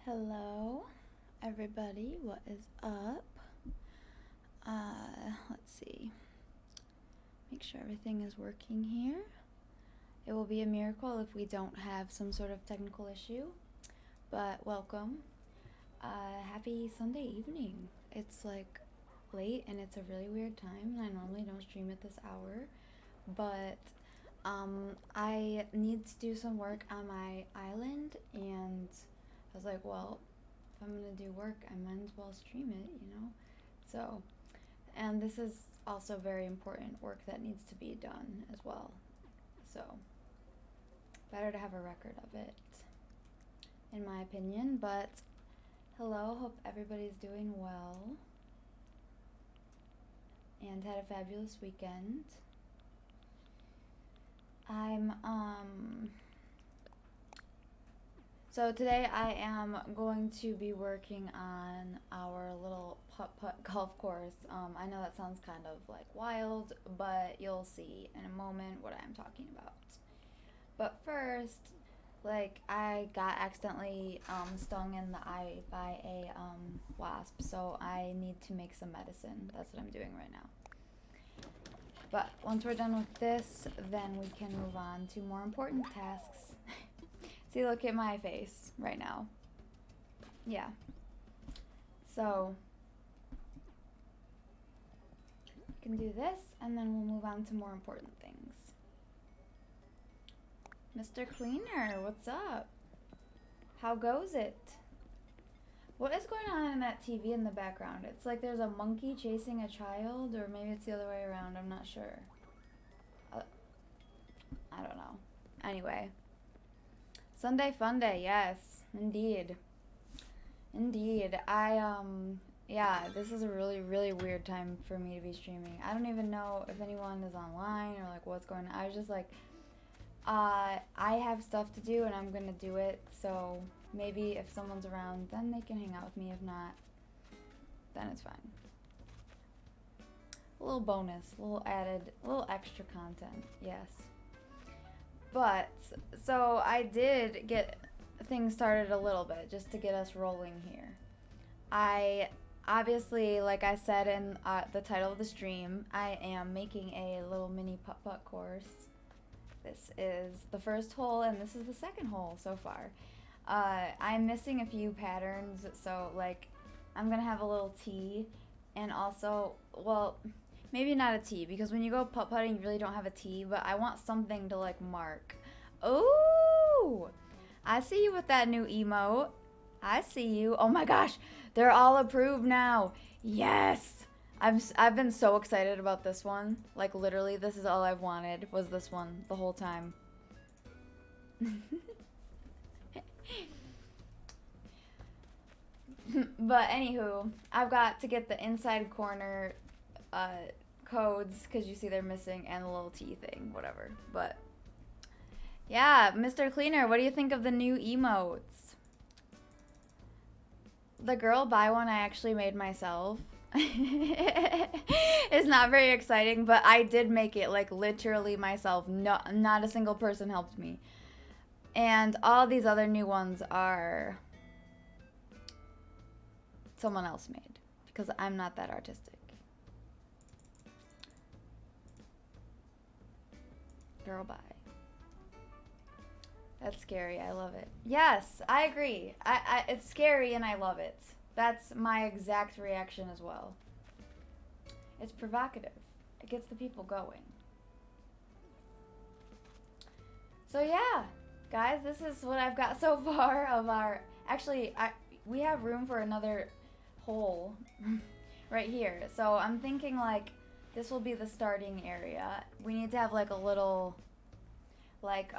Hello, everybody. What is up? Let's see. Make sure everything is working here. It will be a miracle if we don't have some sort of technical issue, but welcome. Happy Sunday evening. It's like late and it's a really weird time, and I normally don't stream at this hour, but I need to do some work on my island, and I was like, well, if I'm gonna do work, I might as well stream it, you know? So, and this is also very important work that needs to be done as well. So, better to have a record of it, in my opinion. But, hello, hope everybody's doing well and had a fabulous weekend. So today I am going to be working on our little putt-putt golf course. I know that sounds kind of like wild, but you'll see in a moment what I'm talking about. But first, like, I got accidentally stung in the eye by a wasp, so I need to make some medicine. That's what I'm doing right now. But once we're done with this, then we can move on to more important tasks. See, look at my face right now. Yeah. So, we can do this, and then we'll move on to more important things. Mr. Cleaner, what's up? How goes it? What is going on in that TV in the background? It's like there's a monkey chasing a child, or maybe it's the other way around. I'm not sure. I don't know. Anyway. Sunday fun day, yes. Indeed. Indeed. Yeah, this is a really, really weird time for me to be streaming. I don't even know if anyone is online or, like, what's going on. I was just like, I have stuff to do, and I'm gonna do it, so maybe if someone's around, then they can hang out with me. If not, then it's fine. A little bonus, a little added, a little extra content, yes. But, so I did get things started a little bit, just to get us rolling here. I, obviously, like I said in the title of the stream, I am making a little mini putt-putt course. This is the first hole, and this is the second hole so far. I'm missing a few patterns, so, like, I'm gonna have a little tee, and also, well, maybe not a tee, because when you go putt-putting, you really don't have a tee, but I want something to, like, mark. Ooh! I see you with that new emote. I see you. Oh my gosh, they're all approved now. Yes! I've been so excited about this one. Like, literally, this is all I've wanted, was this one, the whole time. But anywho, I've got to get the inside corner codes, because you see they're missing, and the little T thing, whatever. But yeah, Mr. Cleaner, what do you think of the new emotes? The girl buy one I actually made myself. It's not very exciting, but I did make it, like, literally myself. Not a single person helped me. And all these other new ones are someone else made, because I'm not that artistic. Girl bye. That's scary. I love it. Yes, I agree. It's scary and I love it. That's my exact reaction as well. It's provocative. It gets the people going. So yeah, guys, this is what I've got so far of our... Actually, we have room for another hole right here. So I'm thinking, like, this will be the starting area. We need to have, like, a little, like,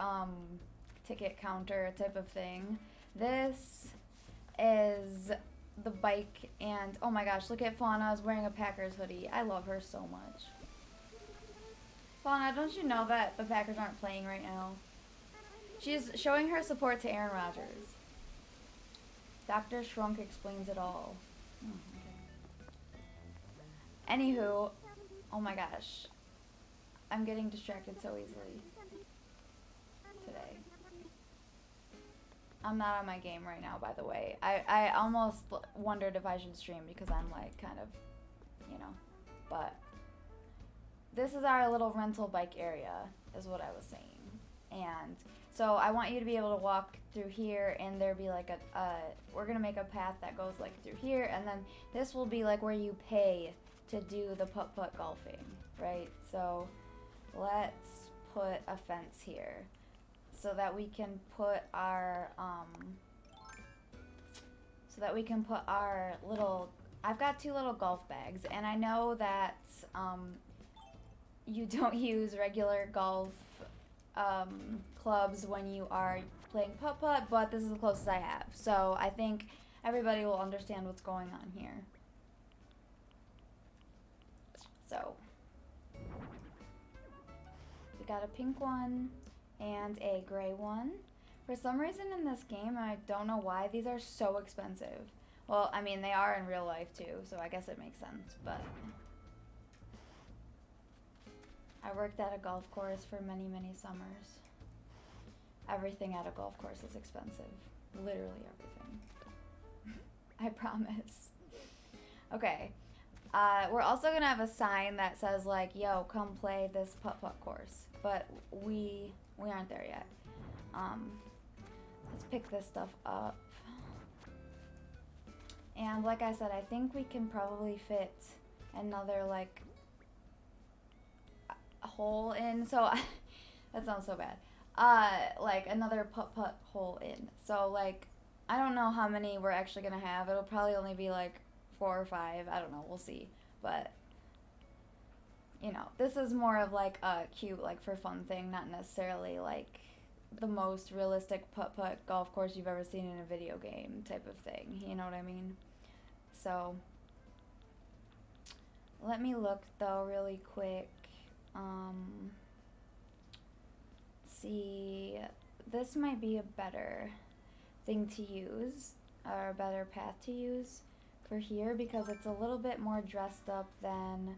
ticket counter type of thing. This is the bike, and oh my gosh, look at Fauna is wearing a Packers hoodie. I love her so much. Fauna, don't you know that the Packers aren't playing right now? She's showing her support to Aaron Rodgers. Dr. Shrunk explains it all. Oh, okay. Anywho, oh my gosh, I'm getting distracted so easily today. I'm not on my game right now, by the way. I almost wondered if I should stream because I'm, like, kind of, you know. But this is our little rental bike area, is what I was saying. And so I want you to be able to walk through here, and there'll be, like, we're going to make a path that goes, like, through here. And then this will be, like, where you pay to do the putt-putt golfing, right? So let's put a fence here, so that we can put our, little, I've got 2 little golf bags, and I know that, you don't use regular golf, clubs when you are playing putt-putt, but this is the closest I have, so I think everybody will understand what's going on here. So, we got a pink one and a gray one. For some reason in this game, I don't know why, these are so expensive. Well, I mean, they are in real life too, so I guess it makes sense, but I worked at a golf course for many, many summers. Everything at a golf course is expensive. Literally everything. I promise. Okay, We're also gonna have a sign that says like, "Yo, come play this putt-putt course," but we aren't there yet. Let's pick this stuff up. And like I said, I think we can probably fit another like hole in. So that sounds so bad. Like another putt-putt hole in. So like, I don't know how many we're actually gonna have. It'll probably only be like 4 or 5. I don't know. We'll see. But you know, this is more of like a cute, like for fun thing, not necessarily like the most realistic putt-putt golf course you've ever seen in a video game type of thing. You know what I mean? So let me look though really quick. See, this might be a better thing to use, or a better path to use for here, because it's a little bit more dressed up than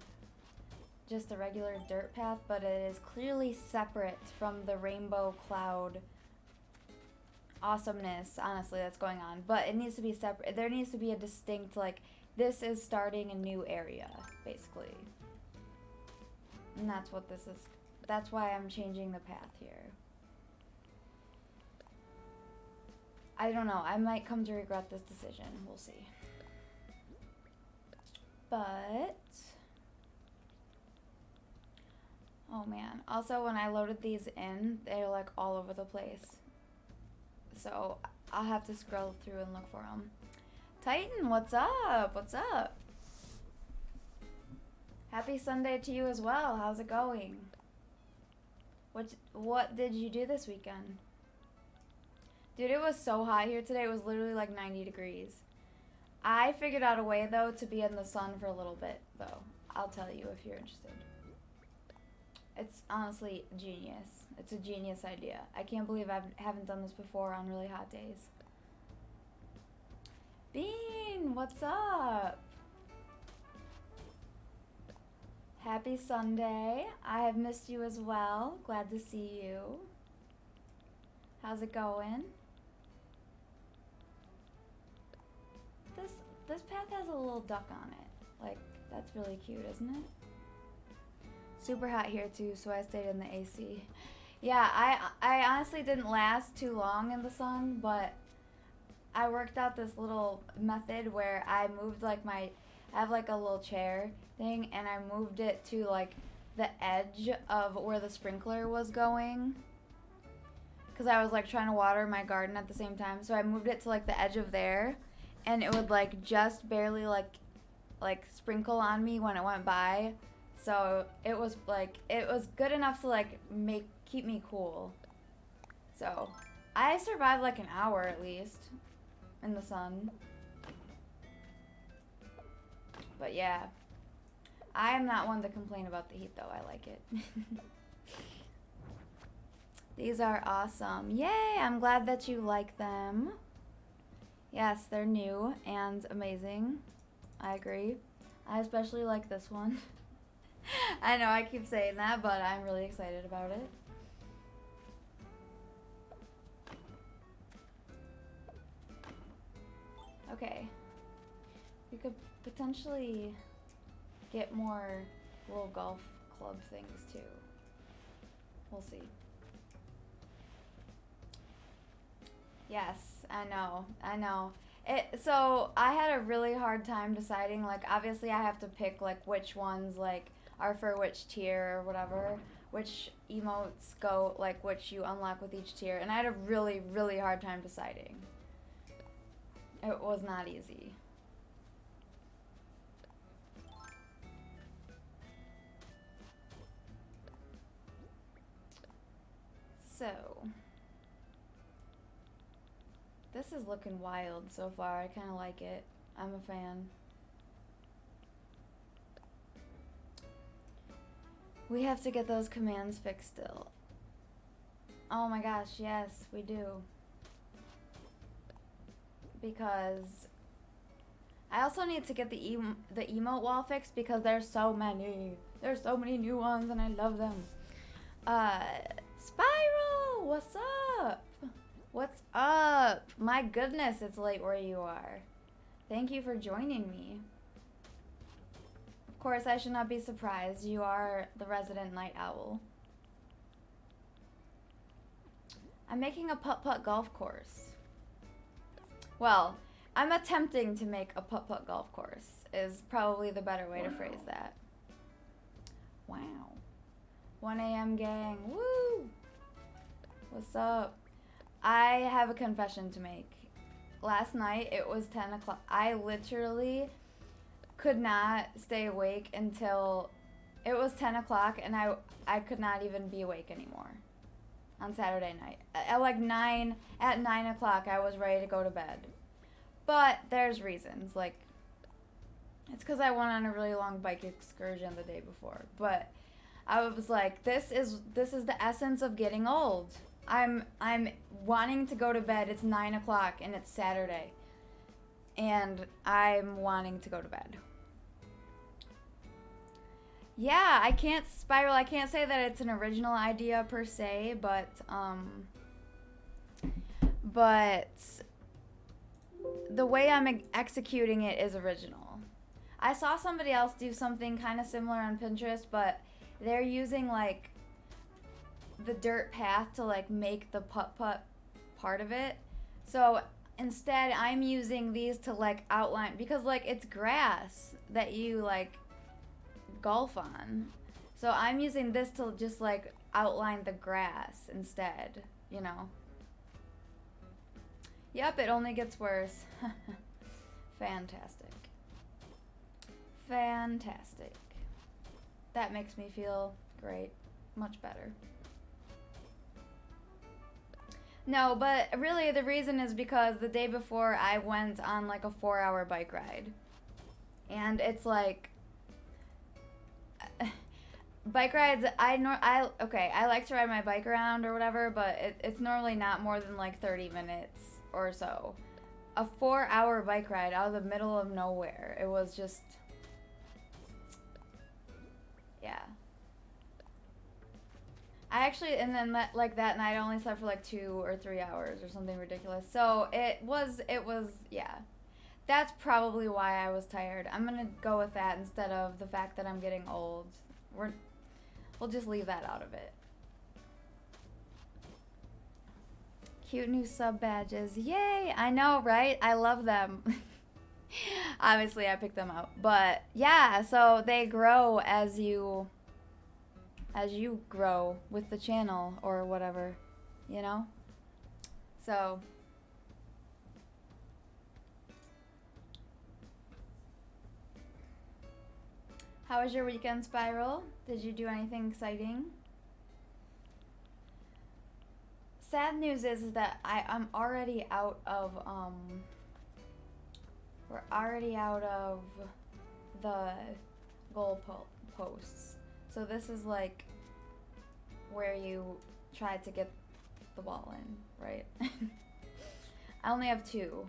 just a regular dirt path, but it is clearly separate from the rainbow cloud awesomeness, honestly, that's going on. But it needs to be separate. There needs to be a distinct, like, this is starting a new area, basically. And that's what this is. That's why I'm changing the path here. I don't know. I might come to regret this decision. We'll see. But oh man. Also, when I loaded these in, they're like all over the place. So I'll have to scroll through and look for them. Titan, what's up? What's up? Happy Sunday to you as well. How's it going? What did you do this weekend? Dude, it was so hot here today. It was literally like 90 degrees. I figured out a way, though, to be in the sun for a little bit, though. I'll tell you if you're interested. It's honestly genius. It's a genius idea. I can't believe I haven't done this before on really hot days. Bean, what's up? Happy Sunday. I have missed you as well. Glad to see you. How's it going? This path has a little duck on it. Like, that's really cute, isn't it? Super hot here too, so I stayed in the AC. Yeah, I honestly didn't last too long in the sun, but I worked out this little method where I moved like I have like a little chair thing, and I moved it to like the edge of where the sprinkler was going, because I was like trying to water my garden at the same time. So I moved it to like the edge of there, and it would like just barely like sprinkle on me when it went by. So it was good enough to like keep me cool. So I survived like an hour at least in the sun. But yeah, I am not one to complain about the heat though. I like it. These are awesome. Yay, I'm glad that you like them. Yes, they're new and amazing. I agree. I especially like this one. I know I keep saying that, but I'm really excited about it. Okay. We could potentially get more little golf club things too. We'll see. Yes, I know. So I had a really hard time deciding, like, obviously I have to pick, like, which ones, like, are for which tier or whatever, which emotes go, like, which you unlock with each tier, and I had a really, really hard time deciding. It was not easy. So this is looking wild so far. I kind of like it. I'm a fan. We have to get those commands fixed still. Oh my gosh, yes, we do. Because I also need to get the emote wall fixed, because there's so many. There's so many new ones and I love them. Spiral, what's up? What's up? My goodness, it's late where you are. Thank you for joining me. Of course, I should not be surprised. You are the resident night owl. I'm making a putt-putt golf course. Well, I'm attempting to make a putt-putt golf course is probably the better way to phrase that. Wow. 1 a.m. gang. Woo! What's up? I have a confession to make. Last night, it was 10 o'clock. I literally could not stay awake until it was 10 o'clock, and I could not even be awake anymore on Saturday night. At like 9 o'clock, I was ready to go to bed. But there's reasons. Like, it's because I went on a really long bike excursion the day before. But I was like, this is the essence of getting old. I'm wanting to go to bed. It's 9 o'clock and it's Saturday. And I'm wanting to go to bed. Yeah, I can't spiral. I can't say that it's an original idea per se, but the way I'm executing it is original. I saw somebody else do something kind of similar on Pinterest, but they're using like the dirt path to like make the putt-putt part of it. So instead I'm using these to like outline, because like it's grass that you like golf on. So I'm using this to just like outline the grass instead, you know. Yep, it only gets worse. Fantastic. Fantastic. That makes me feel great. Much better. No, but really the reason is because the day before I went on like a 4-hour bike ride. And it's like bike rides, I like to ride my bike around or whatever, but it's normally not more than like 30 minutes or so. A 4-hour bike ride out of the middle of nowhere. It was just, yeah. I actually, and then that night I only slept for like 2 or 3 hours or something ridiculous. So it was, yeah. That's probably why I was tired. I'm gonna go with that instead of the fact that I'm getting old. We'll just leave that out of it. Cute new sub badges. Yay! I know, right? I love them. Obviously, I picked them out. But yeah, so they grow as you grow with the channel or whatever, you know? So how was your weekend, Spiral? Did you do anything exciting? Sad news is that I'm already out of we're already out of the goal posts. So this is like where you try to get the ball in, right? I only have 2.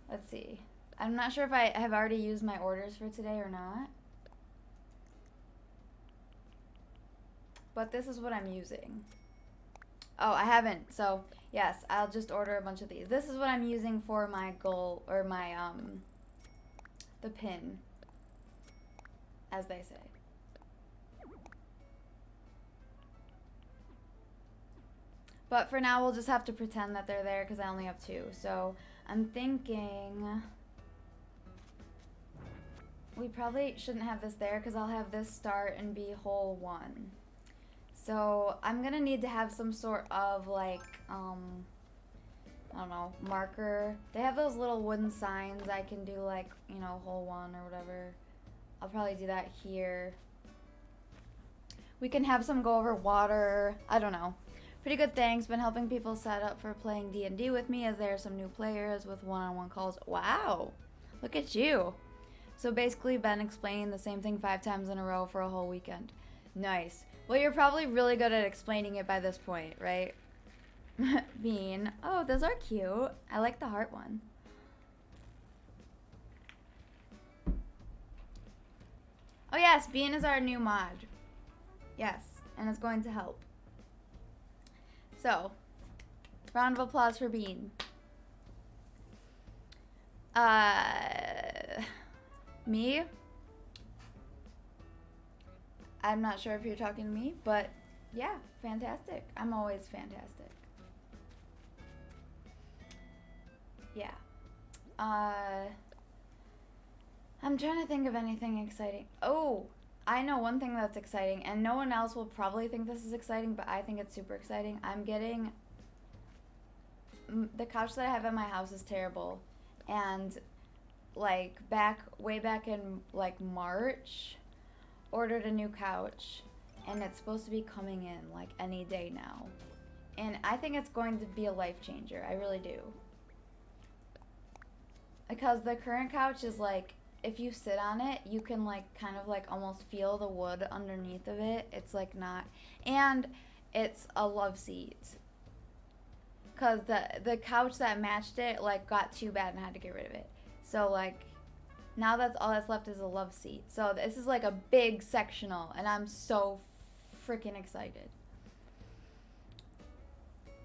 Let's see. I'm not sure if I have already used my orders for today or not. But this is what I'm using. Oh, I haven't. So, yes, I'll just order a bunch of these. This is what I'm using for my goal, or my, the pin, as they say. But for now, we'll just have to pretend that they're there because I only have 2. So, I'm thinking we probably shouldn't have this there because I'll have this start and be hole 1. So I'm gonna need to have some sort of like, I don't know, marker. They have those little wooden signs. I can do like, you know, hole 1 or whatever. I'll probably do that here. We can have some go over water. I don't know. Pretty good things. Been helping people set up for playing D&D with me as there are some new players with one-on-one calls. Wow, look at you. So basically been explaining the same thing 5 times in a row for a whole weekend. Nice. Well, you're probably really good at explaining it by this point, right? Bean. Oh, those are cute. I like the heart one. Oh yes, Bean is our new mod. Yes, and it's going to help. So, round of applause for Bean. Me? I'm not sure if you're talking to me, but yeah, fantastic. I'm always fantastic. Yeah. I'm trying to think of anything exciting. Oh, I know one thing that's exciting, and no one else will probably think this is exciting, but I think it's super exciting. I'm getting the couch that I have at my house is terrible, and like way back in like March, ordered a new couch, and it's supposed to be coming in like any day now, and I think it's going to be a life changer. I really do, because the current couch is like, if you sit on it, you can like kind of like almost feel the wood underneath of it. It's like not, and it's a love seat. Cause the couch that matched it like got too bad and I had to get rid of it. So like now that's all that's left is a love seat. So this is like a big sectional, and I'm so freaking excited.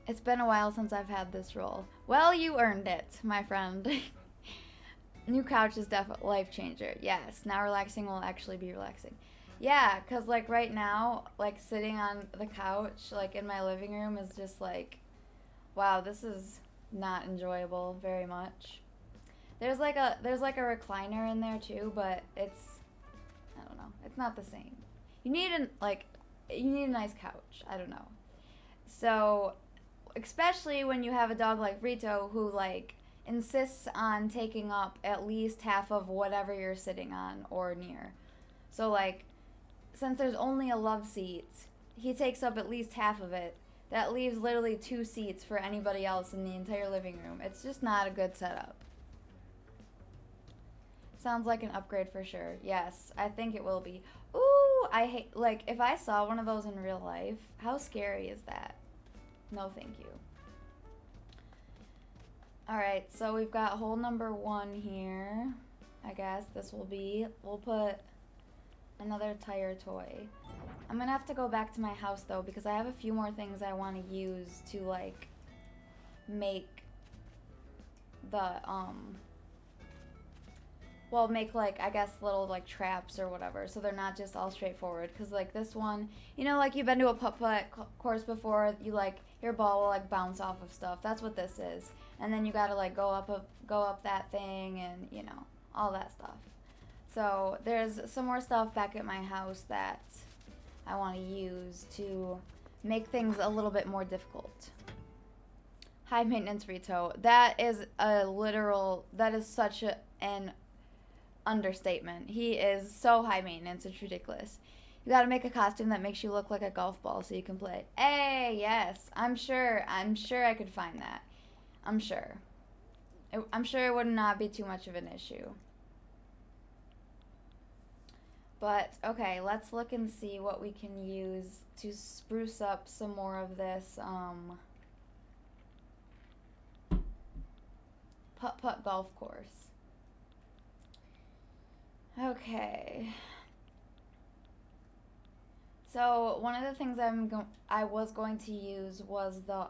It's been a while since I've had this role. Well, you earned it, my friend. New couch is definitely life changer. Yes, now relaxing will actually be relaxing. Yeah, cause like right now, like sitting on the couch, like in my living room, is just like, wow, this is not enjoyable very much. There's like a recliner in there too, but it's, I don't know, it's not the same. You need you need a nice couch. I don't know. So, especially when you have a dog like Rito who like insists on taking up at least half of whatever you're sitting on or near. So like, since there's only a love seat, he takes up at least half of it. That leaves literally 2 seats for anybody else in the entire living room. It's just not a good setup. Sounds like an upgrade for sure. Yes, I think it will be. Ooh, I hate, like, if I saw one of those in real life, how scary is that? No, thank you. Alright, so we've got hole number 1 here. I guess this will be, we'll put another tire toy. I'm gonna have to go back to my house though, because I have a few more things I want to use to like make the well, make like, I guess, little like traps or whatever, so they're not just all straightforward. Because like this one, you know, like you've been to a putt-putt course before, you like, your ball will like bounce off of stuff. That's what this is. And then you gotta like go up that thing, and you know, all that stuff. So there's some more stuff back at my house that I want to use to make things a little bit more difficult. High maintenance Rito. That is a literal, that is such an understatement. He is so high maintenance, it's ridiculous. You gotta make a costume that makes you look like a golf ball so you can play. Hey, yes, I'm sure I could find that. I'm sure it would not be too much of an issue. But, okay, let's look and see what we can use to spruce up some more of this, putt-putt golf course. Okay. So, one of the things I was going to use was the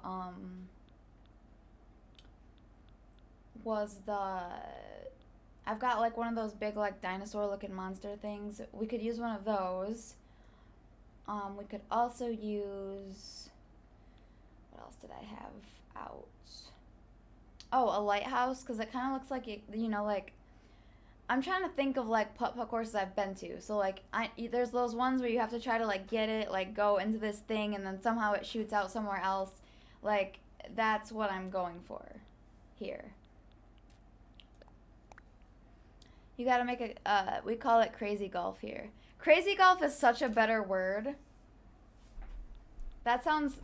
I've got like one of those big like dinosaur looking monster things. We could use one of those. We could also use, what else did I have out? Oh, a lighthouse, because it kind of looks like, you know, like, I'm trying to think of like putt-putt courses I've been to. So like, there's those ones where you have to try to like get it, like go into this thing, and then somehow it shoots out somewhere else. Like, that's what I'm going for here. You gotta make we call it crazy golf here. Crazy golf is such a better word. That sounds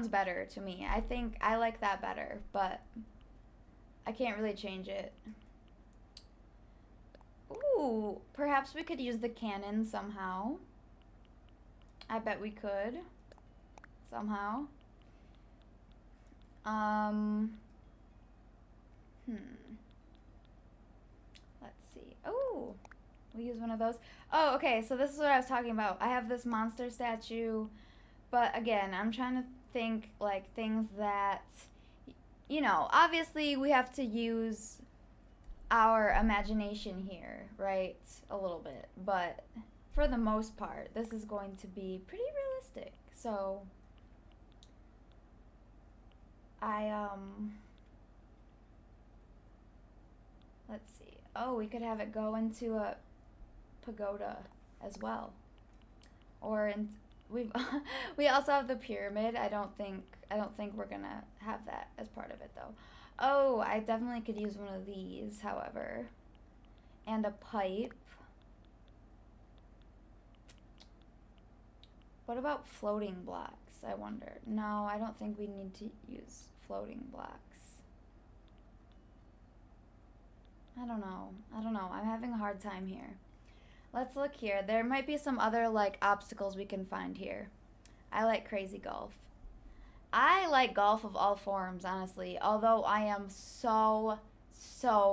better to me. I think I like that better, but I can't really change it. Ooh, perhaps we could use the cannon somehow. I bet we could. Somehow. Let's see. Oh, we use one of those. Oh, okay, so this is what I was talking about. I have this monster statue, but again, I'm trying to think like things that, you know, obviously we have to use our imagination here, right? A little bit, but for the most part, this is going to be pretty realistic. So, let's see. Oh, we could have it go into a pagoda as well. Or we also have the pyramid. I don't think we're gonna have that as part of it though. Oh, I definitely could use one of these, however. And a pipe. What about floating blocks, I wonder? No, I don't think we need to use floating blocks. I don't know. I'm having a hard time here. Let's look here. There might be some other, like, obstacles we can find here. I like crazy golf. I like golf of all forms, honestly, although I am so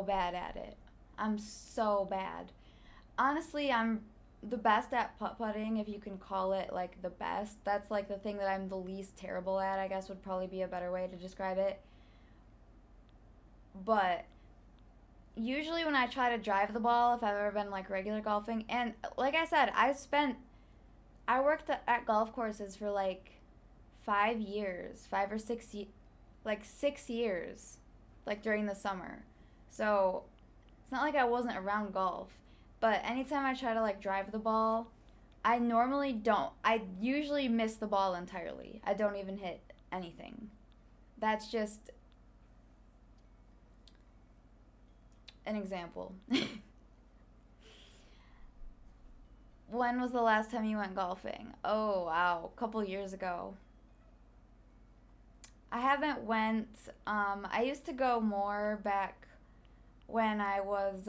bad at it. I'm so bad. Honestly, I'm the best at putt-putting, if you can call it, like, the best. That's, like, the thing that I'm the least terrible at, I guess would probably be a better way to describe it. But usually when I try to drive the ball, if I've ever been, like, regular golfing, and like I said, I worked at golf courses for, like, 5 years, 5 or 6, like 6 years, like during the summer. So it's not like I wasn't around golf, but anytime I try to like drive the ball, I usually miss the ball entirely. I don't even hit anything. That's just an example. When was the last time you went golfing? Oh, wow, a couple years ago. I haven't went, I used to go more back when I was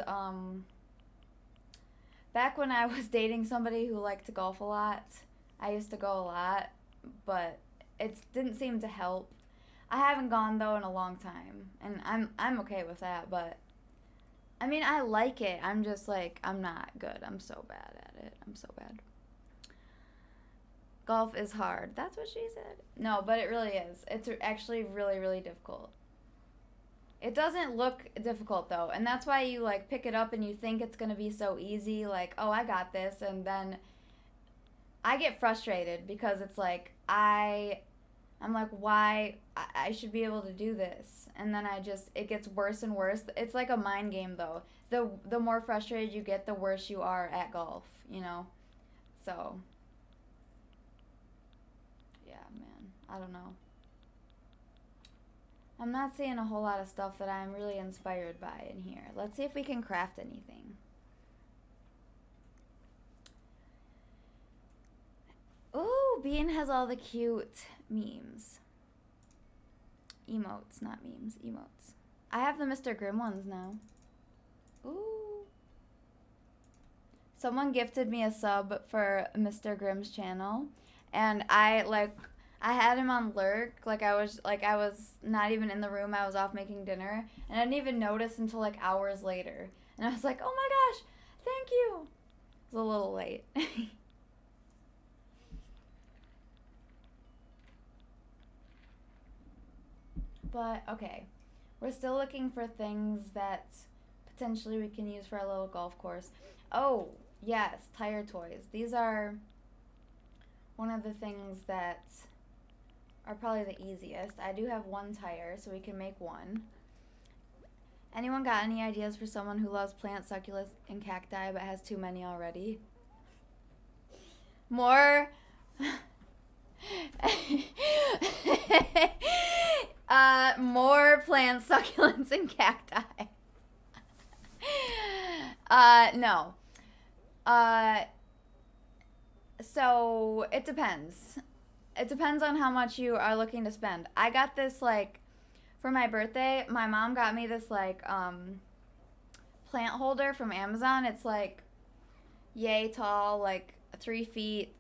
dating somebody who liked to golf a lot. I used to go a lot, but it didn't seem to help. I haven't gone though in a long time, and I'm okay with that, but I mean, I like it. I'm just like, I'm not good. I'm so bad at it. I'm so bad. Golf is hard. That's what she said. No, but it really is. It's actually really, really difficult. It doesn't look difficult though, and that's why you like pick it up and you think it's gonna be so easy, like, oh, I got this, and then I get frustrated because it's like I'm like, why I should be able to do this, and then it gets worse and worse. It's like a mind game though. The more frustrated you get, the worse you are at golf, you know. So yeah, man, I don't know. I'm not seeing a whole lot of stuff that I'm really inspired by in here. Let's see if we can craft anything. Ooh, Bean has all the cute memes. Emotes, not memes, emotes. I have the Mr. Grimm ones now. Ooh. Someone gifted me a sub for Mr. Grimm's channel, and I had him on lurk, like I was not even in the room, I was off making dinner, and I didn't even notice until like hours later. And I was like, oh my gosh, thank you. It was a little late. But okay, we're still looking for things that potentially we can use for a little golf course. Oh, yes, tire toys. These are one of the things that are probably the easiest. I do have one tire, so we can make one. Anyone got any ideas for someone who loves plants, succulents, and cacti but has too many already? More more plants, succulents, and cacti. No. So it depends. It depends on how much you are looking to spend. I got this, like, for my birthday, my mom got me this, like, plant holder from Amazon. It's, like, yay tall, like, 3 feet.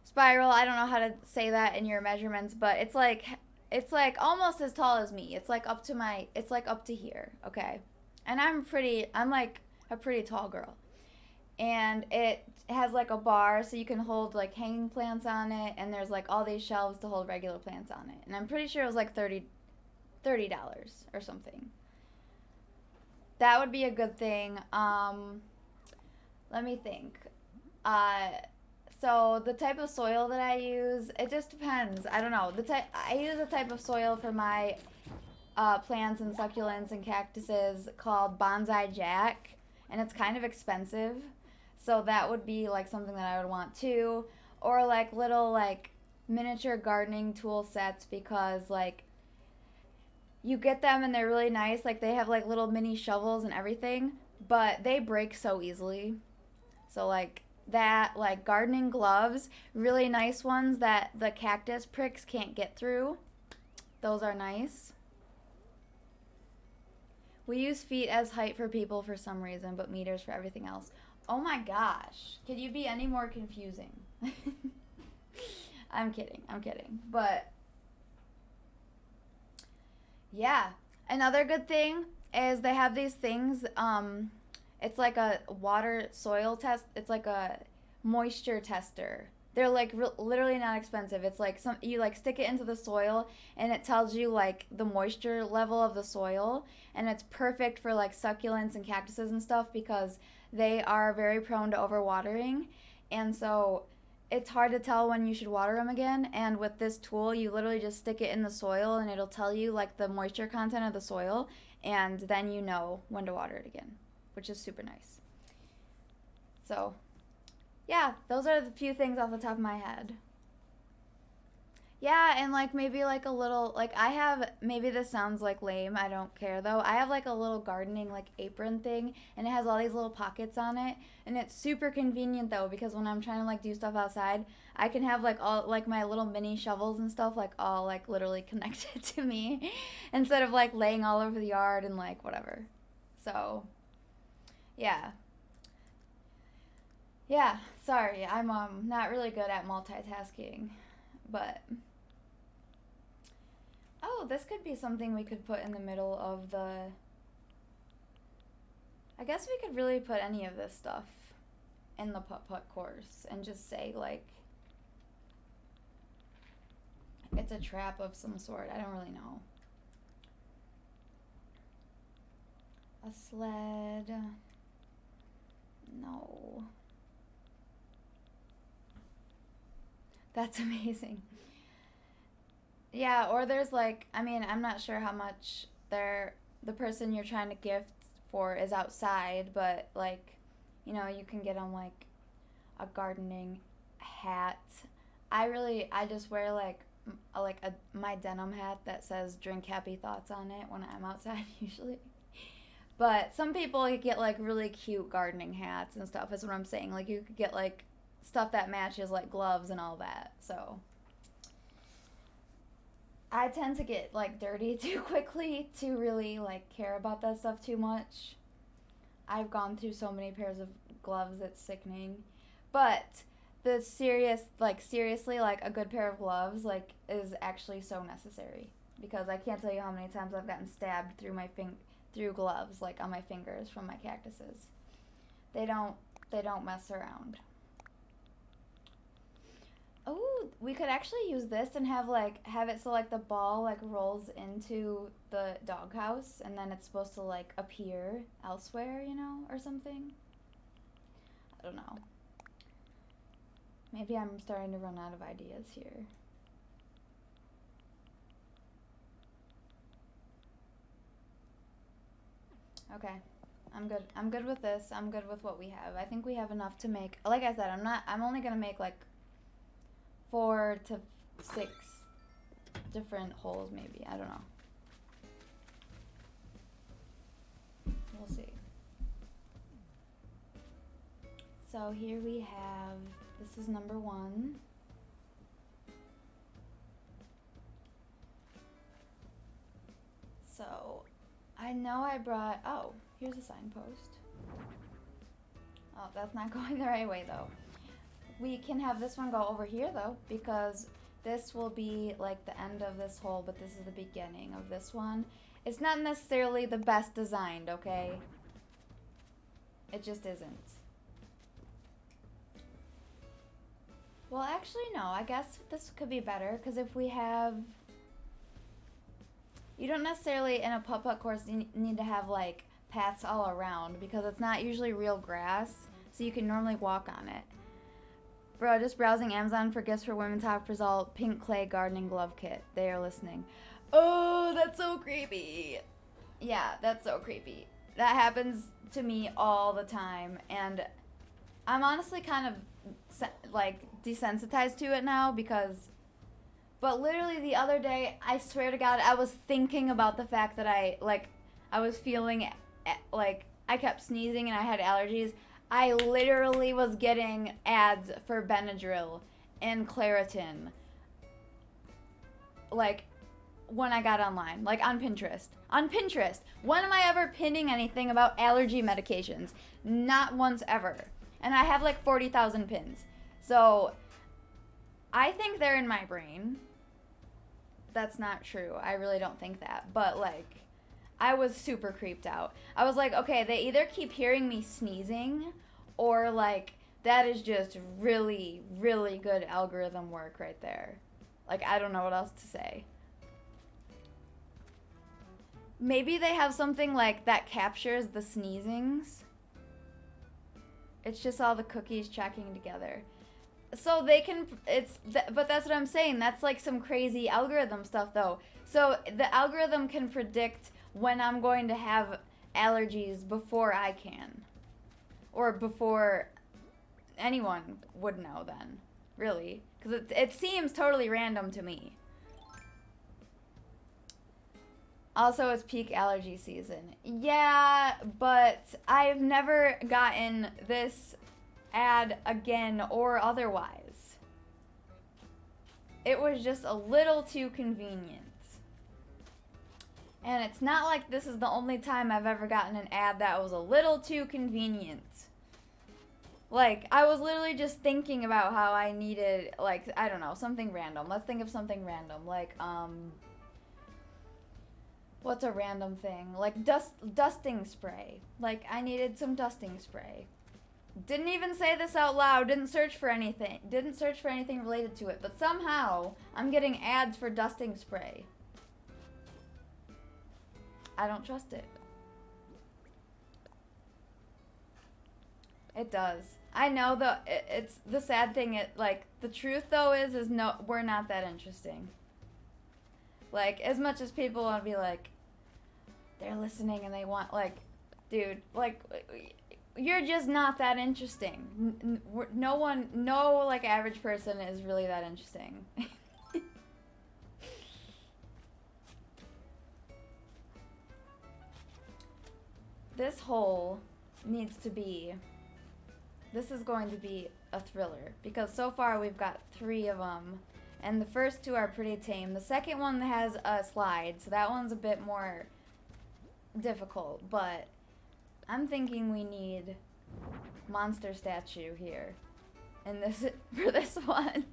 Spiral, I don't know how to say that in your measurements, but it's like almost as tall as me. It's like up to here, okay? And I'm like a pretty tall girl. And it has like a bar so you can hold like hanging plants on it, and there's like all these shelves to hold regular plants on it. And I'm pretty sure it was like $30 or something. That would be a good thing. Let me think. Uh, so the type of soil that I use, it just depends. I don't know. The type I use a type of soil for my plants and succulents and cactuses called Bonsai Jack, and it's kind of expensive. So that would be like something that I would want too, or like little like miniature gardening tool sets because like you get them and they're really nice. Like they have like little mini shovels and everything, but they break so easily. So like that, like gardening gloves, really nice ones that the cactus pricks can't get through. Those are nice. We use feet as height for people for some reason, but meters for everything else. Oh my gosh. Could you be any more confusing? I'm kidding. I'm kidding. But yeah. Another good thing is they have these things. It's like a water soil test. It's like a moisture tester. They're like literally not expensive. It's like some you like stick it into the soil and it tells you like the moisture level of the soil, and it's perfect for like succulents and cactuses and stuff because they are very prone to overwatering. And so it's hard to tell when you should water them again. And with this tool, you literally just stick it in the soil and it'll tell you like the moisture content of the soil, and then you know when to water it again, which is super nice. So, yeah, those are the few things off the top of my head. Yeah, and like maybe like a little like I have maybe this sounds like lame, I don't care though. I have like a little gardening like apron thing and it has all these little pockets on it, and it's super convenient though because when I'm trying to like do stuff outside, I can have like all like my little mini shovels and stuff like all like literally connected to me instead of like laying all over the yard and like whatever. So, yeah. Yeah, sorry. I'm not really good at multitasking, but oh, this could be something we could put in the middle of the. I guess we could really put any of this stuff in the putt putt course and just say, like, it's a trap of some sort. I don't really know. A sled. No. That's amazing. Yeah, or there's like, I mean, I'm not sure how much the person you're trying to gift for is outside, but like, you can get them like a gardening hat. I just wear like my denim hat that says drink happy thoughts on it when I'm outside usually. But some people get like really cute gardening hats and stuff is what I'm saying. Like you could get like stuff that matches like gloves and all that. So I tend to get like dirty too quickly to really like care about that stuff too much. I've gone through so many pairs of gloves, it's sickening. But the seriously like a good pair of gloves like is actually so necessary because I can't tell you how many times I've gotten stabbed through through gloves like on my fingers from my cactuses. They don't they don't mess around. Oh, we could actually use this and have it so like the ball like rolls into the doghouse and then it's supposed to like appear elsewhere, or something. I don't know. Maybe I'm starting to run out of ideas here. Okay. I'm good. I'm good with this. I'm good with what we have. I think we have enough to make. Like I said, I'm only going to make like 4 to 6 different holes maybe. I don't know. We'll see. So here we have, this is number 1. So I know I brought, oh, here's a signpost. Oh, that's not going the right way though. We can have this one go over here though, because this will be like the end of this hole, but this is the beginning of this one. It's not necessarily the best designed, okay? It just isn't. Well, actually, no. I guess this could be better, because if we have... You don't necessarily, in a putt-putt course, need to have, like, paths all around, because it's not usually real grass. so you can normally walk on it. Bro, just browsing Amazon for gifts for women. Top result, pink clay gardening glove kit. They are listening. Oh, that's so creepy. Yeah, that's so creepy. That happens to me all the time, and I'm honestly kind of like desensitized to it now because, but literally the other day, I swear to God, I was thinking about the fact that I was feeling like I kept sneezing and I had allergies. I literally was getting ads for Benadryl and Claritin, like, when I got online, like on Pinterest. On Pinterest. When am I ever pinning anything about allergy medications? Not once ever. And I have like 40,000 pins. So, I think they're in my brain. That's not true. I really don't think that. But, like, I was super creeped out. I was like, okay, they either keep hearing me sneezing or, like, that is just really, really good algorithm work right there. Like, I don't know what else to say. Maybe they have something, like, that captures the sneezings. It's just all the cookies tracking together. So they can, but that's what I'm saying. That's, like, some crazy algorithm stuff, though. So the algorithm can predict when I'm going to have allergies before I can. Or before anyone would know then, really. Because it seems totally random to me. Also, it's peak allergy season. Yeah, but I've never gotten this ad again or otherwise. It was just a little too convenient. And it's not like this is the only time I've ever gotten an ad that was a little too convenient. Like, I was literally just thinking about how I needed, like, I don't know, something random. Let's think of something random. Like, what's a random thing? Like, dusting spray. Like, I needed some dusting spray. Didn't even say this out loud. Didn't search for anything. Didn't search for anything related to it. But somehow, I'm getting ads for dusting spray. I don't trust it. It does. I know, though, it's the sad thing. Like, the truth, though, is no, we're not that interesting. Like, as much as people want to be like, they're listening and they want, like, dude, like, you're just not that interesting. No, like, average person is really that interesting. This hole needs to be, this is going to be a thriller, because so far we've got 3 of them, and the first 2 are pretty tame. The second one has a slide, so that one's a bit more difficult, but I'm thinking we need monster statue here in this for this one.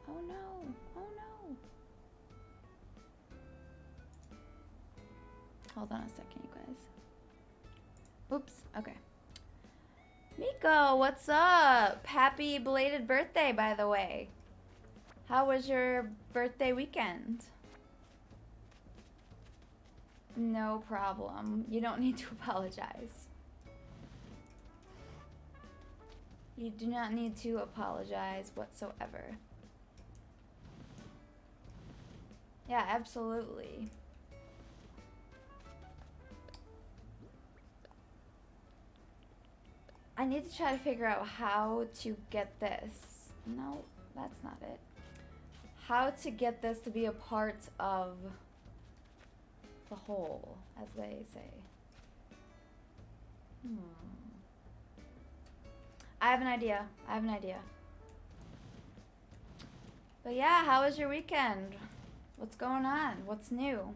Oh no, oh no. Hold on a second, you guys. Oops, okay. Miko, what's up? Happy belated birthday, by the way. How was your birthday weekend? No problem. You don't need to apologize. You do not need to apologize whatsoever. Yeah, absolutely. I need to try to figure out how to get this. No, that's not it. How to get this to be a part of the whole, as they say. I have an idea. But yeah, how was your weekend? What's going on? What's new?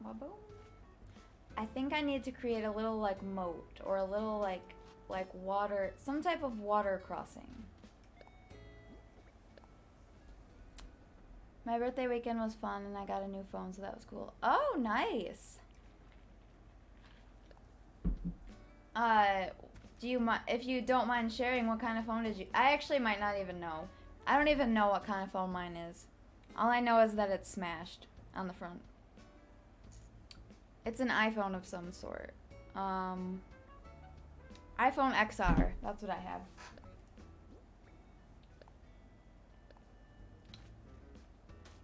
Waboom. I think I need to create a little, like, moat, or a little, like water, some type of water crossing. My birthday weekend was fun, and I got a new phone, so that was cool. Oh, nice. if you don't mind sharing, what kind of phone did you? I actually might not even know. I don't even know what kind of phone mine is. All I know is that it's smashed on the front. It's an iPhone of some sort. iPhone XR. That's what I have.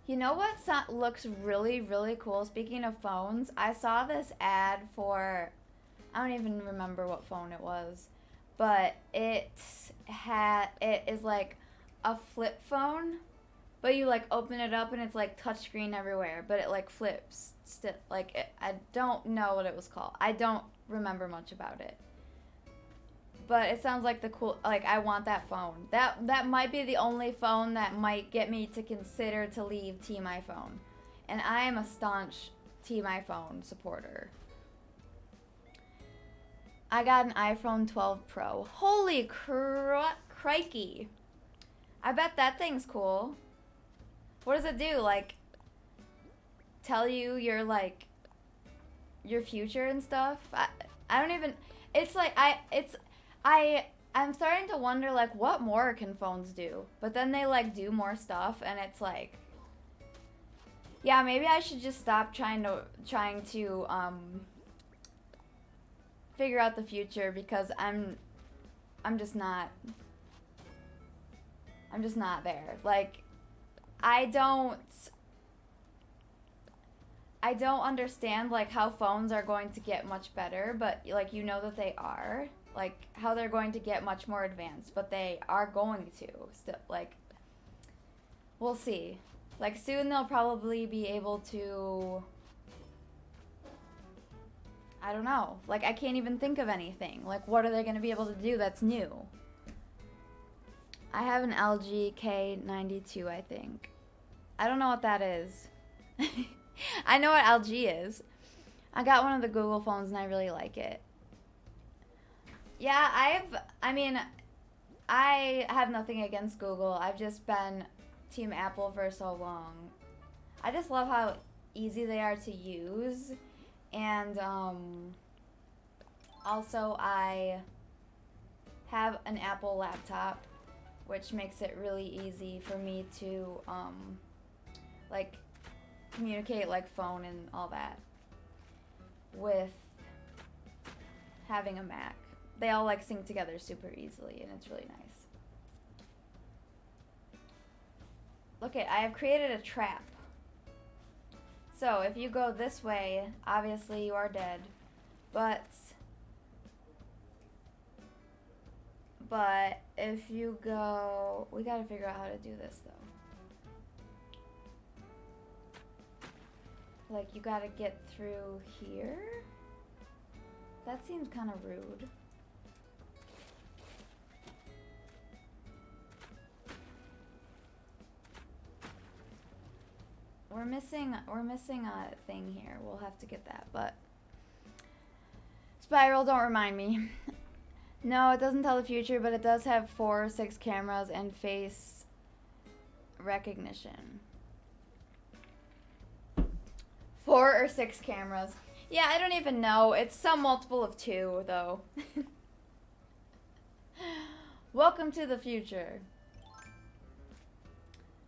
You know what looks really, really cool? Speaking of phones, I saw this ad for, I don't even remember what phone it was, but it is like a flip phone, but you like open it up and it's like touchscreen everywhere, but it like flips. I don't know what it was called. I don't remember much about it. But it sounds like I want that phone. That might be the only phone that might get me to consider to leave Team iPhone. And I am a staunch Team iPhone supporter. I got an iPhone 12 Pro. Holy crikey. I bet that thing's cool. What does it do? Like, tell you your future and stuff? I don't even, it's like, I'm starting to wonder, like, what more can phones do? But then they, like, do more stuff, and it's like, yeah, maybe I should just stop trying to figure out the future, because I'm just not there. Like, I don't understand, like, how phones are going to get much better, but, like, you know that they are. Like, how they're going to get much more advanced, but they are going to still, like, we'll see. Like, soon they'll probably be able to, I don't know. Like, I can't even think of anything. Like, what are they going to be able to do that's new? I have an LG K92, I think. I don't know what that is. I know what LG is. I got one of the Google phones and I really like it. Yeah, I have nothing against Google. I've just been Team Apple for so long. I just love how easy they are to use. And also I have an Apple laptop, which makes it really easy for me to like communicate like phone and all that with having a Mac. They all like sync together super easily and it's really nice. Look it, I have created a trap. So if you go this way, obviously you are dead. But if you go, we gotta figure out how to do this though. Like, you gotta get through here? That seems kind of rude. We're missing a thing here. We'll have to get that, but Spiral, don't remind me. No, it doesn't tell the future, but it does have 4 or 6 cameras and face recognition. 4 or 6 cameras. Yeah, I don't even know. It's some multiple of 2, though. Welcome to the future.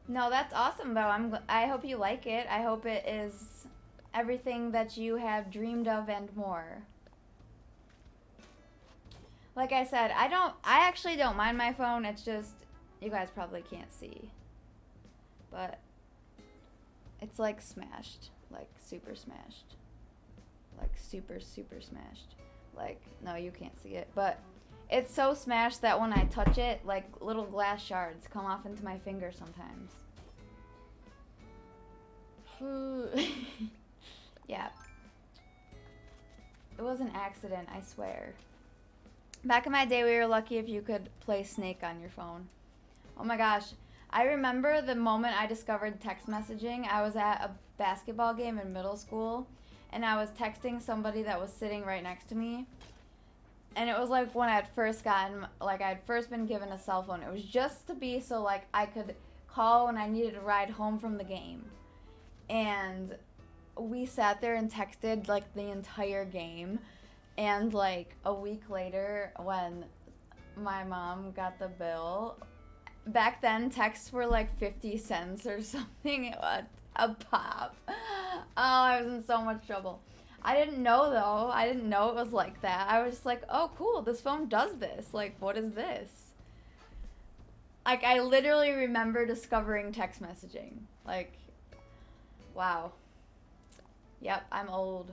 No, that's awesome, though. I hope you like it. I hope it is everything that you have dreamed of and more. Like I said, I actually don't mind my phone. It's just, you guys probably can't see. But it's like smashed. Like super smashed. Like super, super smashed. Like, no, you can't see it. But it's so smashed that when I touch it, like little glass shards come off into my finger sometimes. Yeah. It was an accident, I swear. Back in my day, we were lucky if you could play Snake on your phone. Oh my gosh. I remember the moment I discovered text messaging. I was at a basketball game in middle school, and I was texting somebody that was sitting right next to me. And it was like when I had first gotten, like I had first been given a cell phone. It was just to be so like I could call when I needed a ride home from the game. And we sat there and texted like the entire game. And like a week later, when my mom got the bill, back then texts were like 50 cents or something a pop. Oh, I was in so much trouble. I didn't know though. I didn't know it was like that. I was just like, oh cool, this phone does this. Like, what is this? Like, I literally remember discovering text messaging. Like, wow. Yep, I'm old.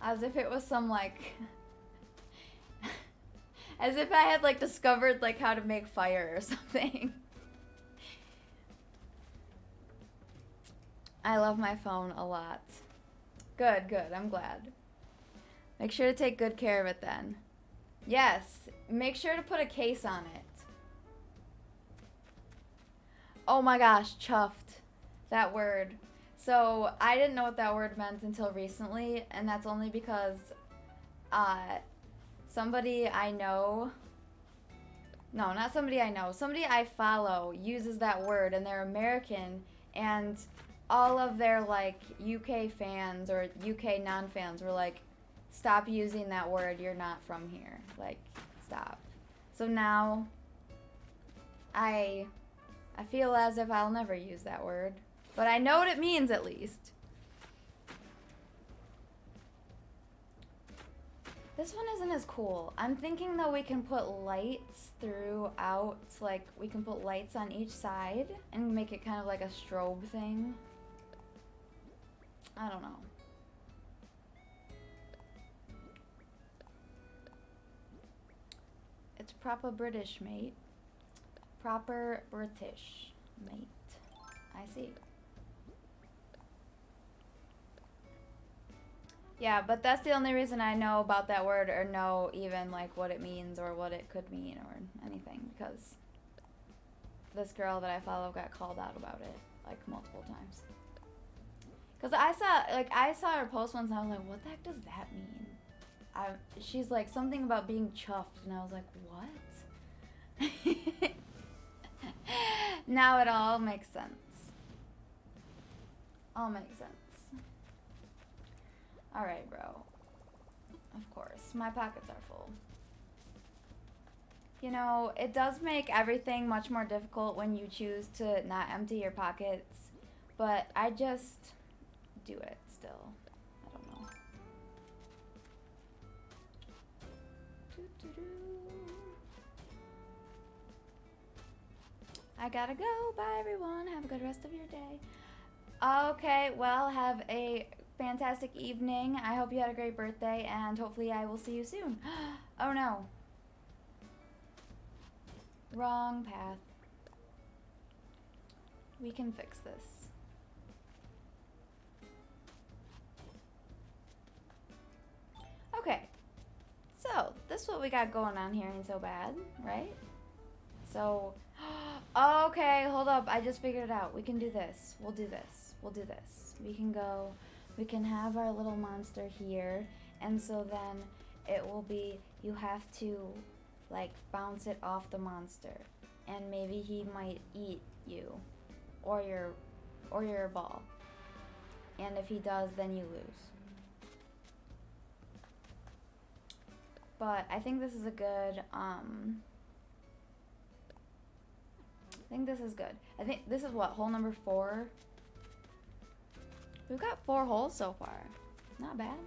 As if it was some like as if I had like discovered like how to make fire or something. I love my phone a lot. Good, good. I'm glad. Make sure to take good care of it then. Yes, make sure to put a case on it. Oh my gosh, chuffed. That word. So, I didn't know what that word meant until recently, and that's only because somebody I know, no, not somebody I know, somebody I follow uses that word, and they're American, and all of their like UK fans or UK non-fans were like, stop using that word, you're not from here. Like, stop. So now I feel as if I'll never use that word, but I know what it means at least. This one isn't as cool. I'm thinking though we can put lights throughout, like we can put lights on each side and make it kind of like a strobe thing. I don't know. It's proper British, mate. Proper British, mate. I see. Yeah, but that's the only reason I know about that word or know even like what it means or what it could mean or anything, because this girl that I follow got called out about it like multiple times. Because I saw her post once and I was like, what the heck does that mean? She's like something about being chuffed and I was like, what? Now it all makes sense. All makes sense. Alright, bro. Of course. My pockets are full. You know, it does make everything much more difficult when you choose to not empty your pockets, but I just do it still. I don't know. I gotta go. Bye, everyone. Have a good rest of your day. Okay, well, have a fantastic evening. I hope you had a great birthday, and hopefully I will see you soon. Oh no. Wrong path. We can fix this. Okay. So, this is what we got going on here ain't so bad, right? So, okay, hold up. I just figured it out. We can do this. We'll do this. We'll do this. We can go, we can have our little monster here, and so then it will be, you have to, like, bounce it off the monster, and maybe he might eat you, or your ball. And if he does, then you lose. But I think this is a good, I think this is good. I think this is what, hole number 4? We've got 4 holes so far. Not bad.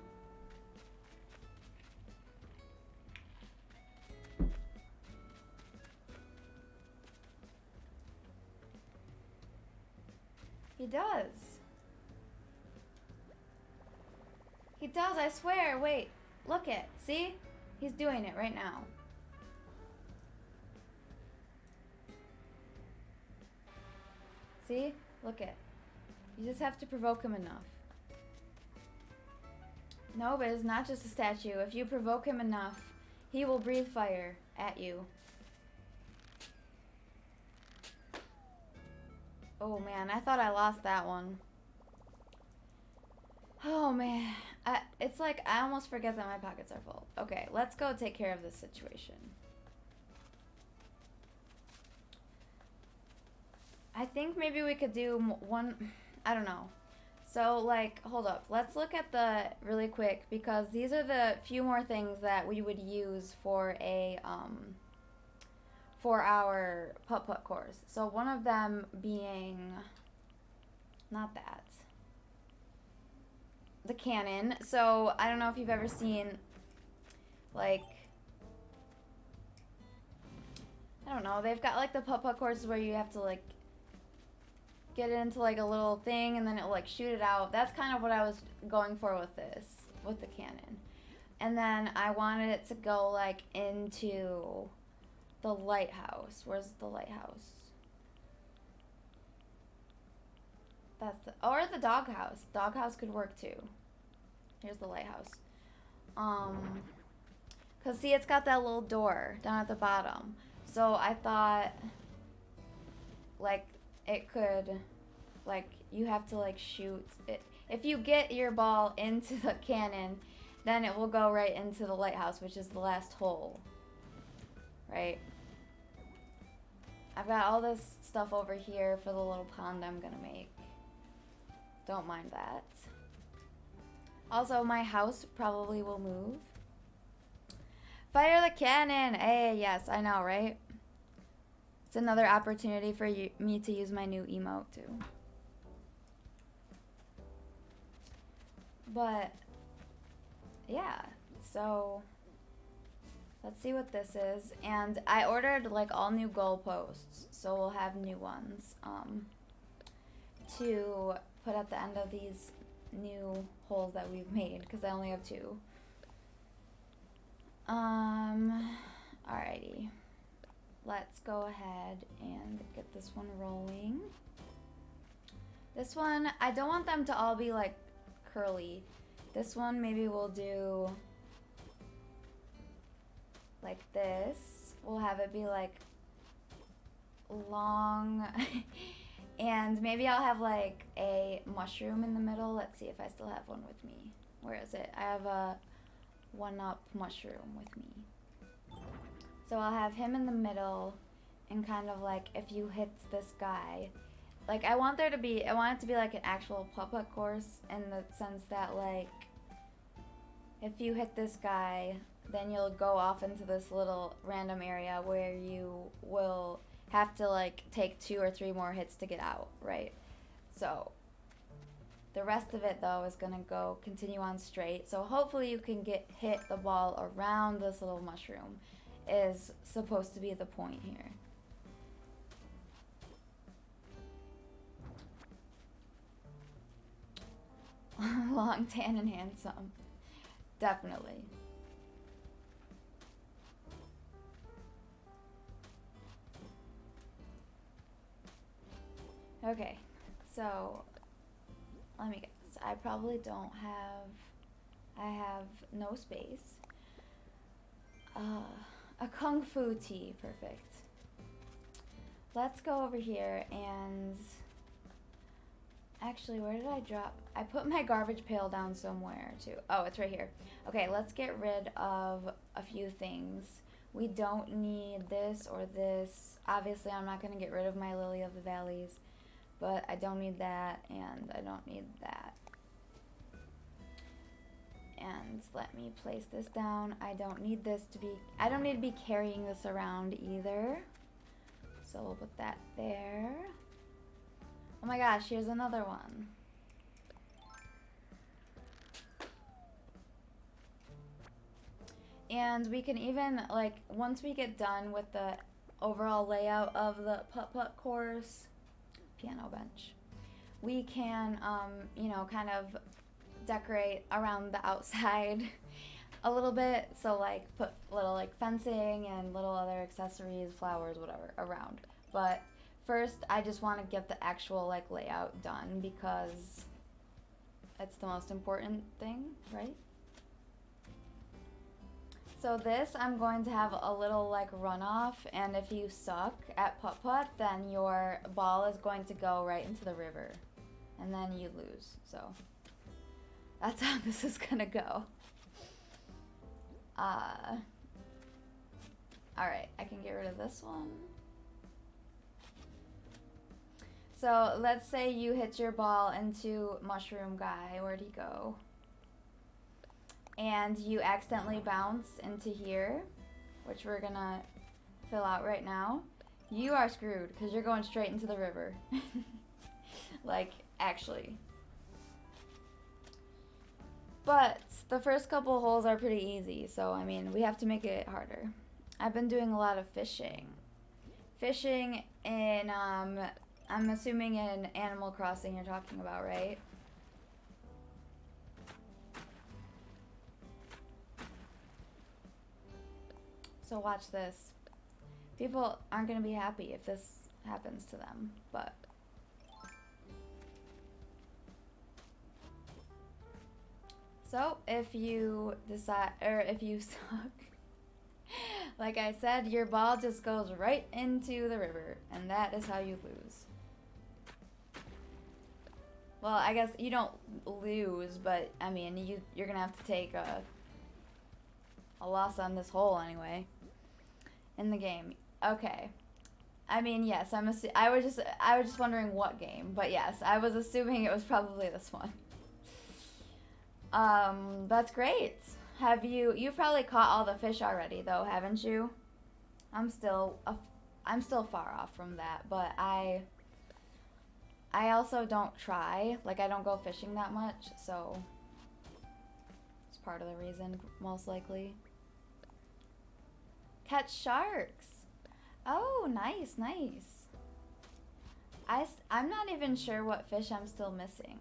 He does. He does, I swear. Wait, look it. See? He's doing it right now. See? Look it. You just have to provoke him enough. No, but it's not just a statue. If you provoke him enough, he will breathe fire at you. Oh man, I thought I lost that one. Oh man, it's like I almost forget that my pockets are full. Okay, let's go take care of this situation. I think maybe we could do one, I don't know. So, like, hold up. Let's look at the really quick because these are the few more things that we would use for a for our putt-putt course. So one of them being not that. The cannon. So I don't know if you've ever seen like I don't know, they've got like the putt-putt courses where you have to like get it into like a little thing and then it'll like shoot it out. That's kind of what I was going for with this, with the cannon. And then I wanted it to go like into the lighthouse. Where's the lighthouse? That's the, or the doghouse. Doghouse could work too. Here's the lighthouse. Cause see, it's got that little door down at the bottom. So I thought, like, it could, like, you have to like shoot it. If you get your ball into the cannon, then it will go right into the lighthouse, which is the last hole. Right? I've got all this stuff over here for the little pond I'm gonna make. Don't mind that. Also, my house probably will move. Fire the cannon! Hey, yes, I know, right? It's another opportunity for me to use my new emote, too. But, yeah, so let's see what this is. And I ordered, like, all new goalposts, so we'll have new ones to put at the end of these new holes that we've made, because I only have 2. Alrighty. Let's go ahead and get this one rolling. This one, I don't want them to all be like curly. This one maybe we'll do like this. We'll have it be like long and maybe I'll have like a mushroom in the middle. Let's see if I still have one with me. Where is it? I have a 1-up mushroom with me. So I'll have him in the middle and kind of like if you hit this guy, like I want it to be like an actual putt-putt course in the sense that like if you hit this guy, then you'll go off into this little random area where you will have to like take 2 or 3 more hits to get out, right? So the rest of it though is gonna continue on straight. So hopefully you can hit the ball around this little mushroom is supposed to be the point here. Long, tan, and handsome. Definitely. Okay, so let me guess. I probably don't have, I have no space. A Kung Fu tea, perfect. Let's go over here and actually, where did I drop? I put my garbage pail down somewhere too. Oh, it's right here. Okay, let's get rid of a few things. We don't need this or this. Obviously, I'm not going to get rid of my Lily of the Valleys, but I don't need that and I don't need that. And let me place this down. I don't need to be carrying this around either. So we'll put that there. Oh my gosh, here's another one. And we can even, like, once we get done with the overall layout of the putt-putt course, piano bench, we can, you know, kind of decorate around the outside a little bit. So, like, put little, like, fencing and little other accessories, flowers, whatever, around. But first, I just want to get the actual, like, layout done because it's the most important thing, right? So this, I'm going to have a little, like, runoff, and if you suck at putt-putt, then your ball is going to go right into the river, and then you lose. So that's how this is gonna go. Alright, I can get rid of this one. So let's say you hit your ball into Mushroom Guy. Where'd he go? And you accidentally bounce into here, which we're gonna fill out right now. You are screwed because you're going straight into the river. Like, actually. But the first couple holes are pretty easy, so I mean, we have to make it harder. I've been doing a lot of fishing. Fishing in, I'm assuming in Animal Crossing you're talking about, right? So watch this. People aren't going to be happy if this happens to them, but... So, if you decide, or if you suck, like I said, your ball just goes right into the river, and that is how you lose. Well, I guess you don't lose, but, I mean, you're gonna have to take a loss on this hole anyway. In the game. Okay. I mean, yes, I was just wondering what game, but yes, I was assuming it was probably this one. That's great. You've probably caught all the fish already though, haven't you? I'm still far off from that, but I also don't try. Like, I don't go fishing that much, so it's part of the reason, most likely. Catch sharks. Oh, nice, nice. I'm not even sure what fish I'm still missing.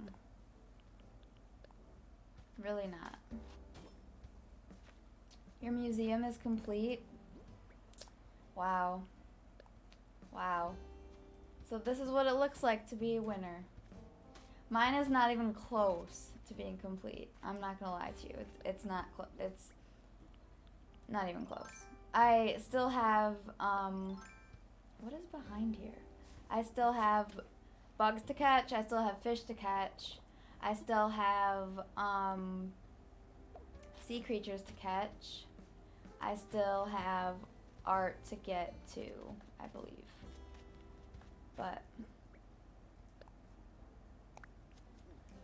Really not. Your museum is complete. Wow. Wow. So this is what it looks like to be a winner. Mine is not even close to being complete. I'm not gonna lie to you. It's not even close. I still have, what is behind here? I still have bugs to catch. I still have fish to catch. I still have, sea creatures to catch. I still have art to get to, I believe. But,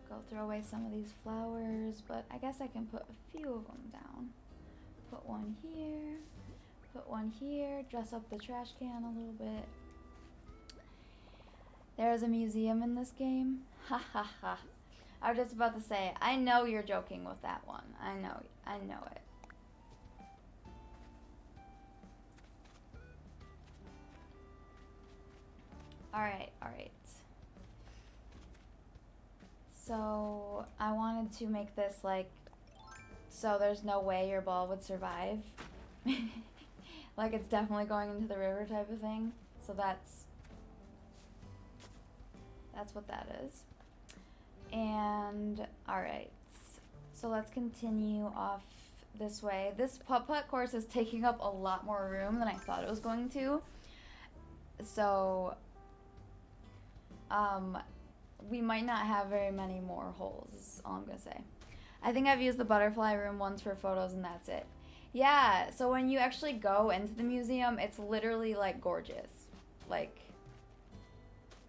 go throw away some of these flowers, but I guess I can put a few of them down. Put one here. Put one here, dress up the trash can a little bit. There's a museum in this game. Ha ha ha. I was just about to say, I know you're joking with that one. I know it. Alright. So, I wanted to make this like, so there's no way your ball would survive. Like, it's definitely going into the river type of thing. So that's what that is. And, alright. So let's continue off this way. This putt-putt course is taking up a lot more room than I thought it was going to. So, we might not have very many more holes, is all I'm gonna say. I think I've used the butterfly room once for photos and that's it. Yeah, so when you actually go into the museum, it's literally, like, gorgeous. Like,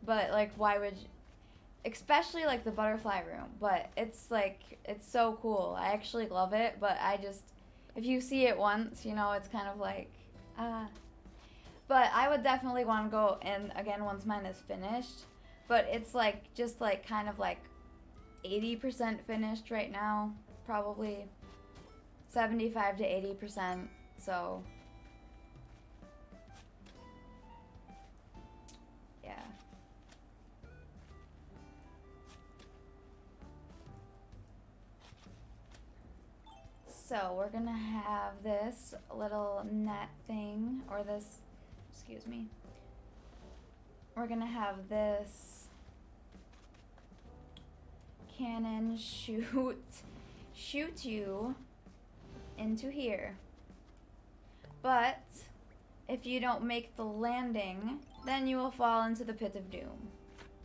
but, like, why would you... Especially, like, the butterfly room. But it's, like, it's so cool. I actually love it, but I just... If you see it once, you know, it's kind of like, But I would definitely want to go in again once mine is finished. But it's, like, just, like, kind of, like, 80% finished right now, probably. 75 to 80%, so yeah. So we're gonna have this little net thing, or this, excuse me. We're gonna have this cannon shoot you into here. But if you don't make the landing, then you will fall into the pit of doom,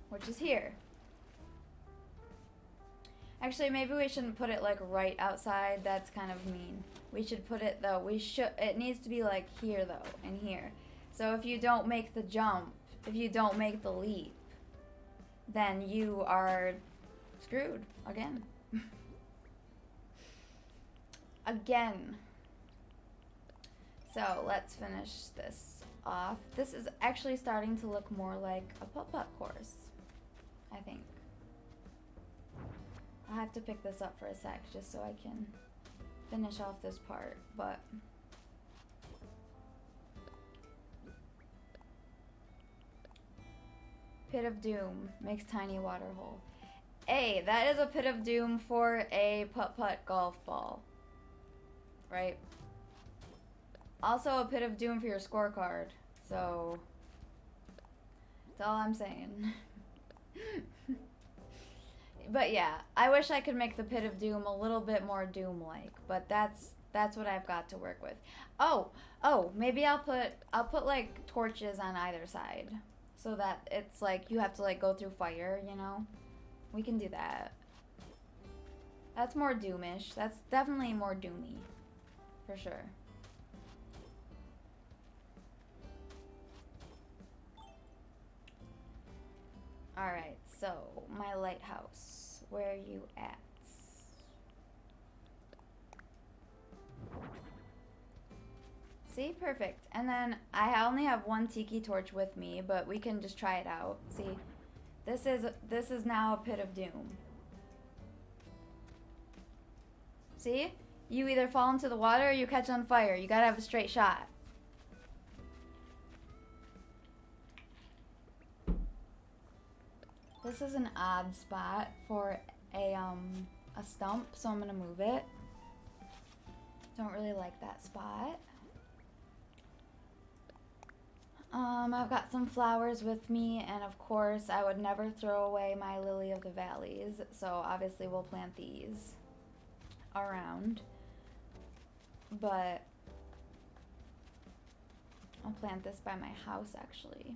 which is here. Actually, maybe we shouldn't put it like right outside. That's kind of mean. We should put it though. It needs to be like here though, and here. So if you don't make the jump, if you don't make the leap, then you are screwed again. Again. So let's finish this off. This is actually starting to look more like a putt-putt course, I think. I'll have to pick this up for a sec just so I can finish off this part, but Pit of Doom makes tiny water hole. Hey, that is a Pit of Doom for a putt-putt golf ball, right? Also a Pit of Doom for your scorecard, so that's all I'm saying. But yeah, I wish I could make the Pit of Doom a little bit more Doom-like, but that's what I've got to work with. Oh, maybe I'll put like torches on either side, so that it's like you have to like go through fire, you know? We can do that. That's more Doomish. That's definitely more Doomy, for sure. Alright, so my lighthouse. Where are you at? See, perfect. And then I only have one tiki torch with me, but we can just try it out. See, this is now a Pit of Doom. See? You either fall into the water or you catch on fire. You gotta have a straight shot. This is an odd spot for a stump, so I'm gonna move it. Don't really like that spot. I've got some flowers with me, and of course I would never throw away my lily of the valleys, so obviously we'll plant these around. But I'll plant this by my house actually.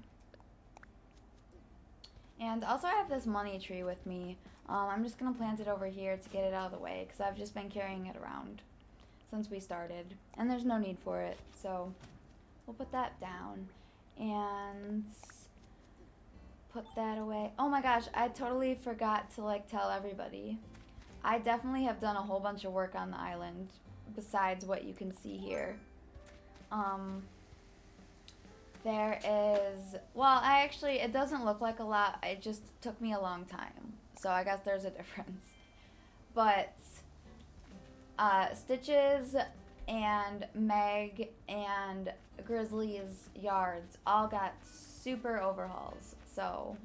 And also I have this money tree with me. I'm just gonna plant it over here to get it out of the way, because I've just been carrying it around since we started, and there's no need for it, so we'll put that down and put that away. Oh my gosh, I totally forgot to like tell everybody. I definitely have done a whole bunch of work on the island besides what you can see here. There is, well, it doesn't look like a lot. It just took me a long time, so I guess there's a difference. But Stitches and Meg and Grizzly's yards all got super overhauls, so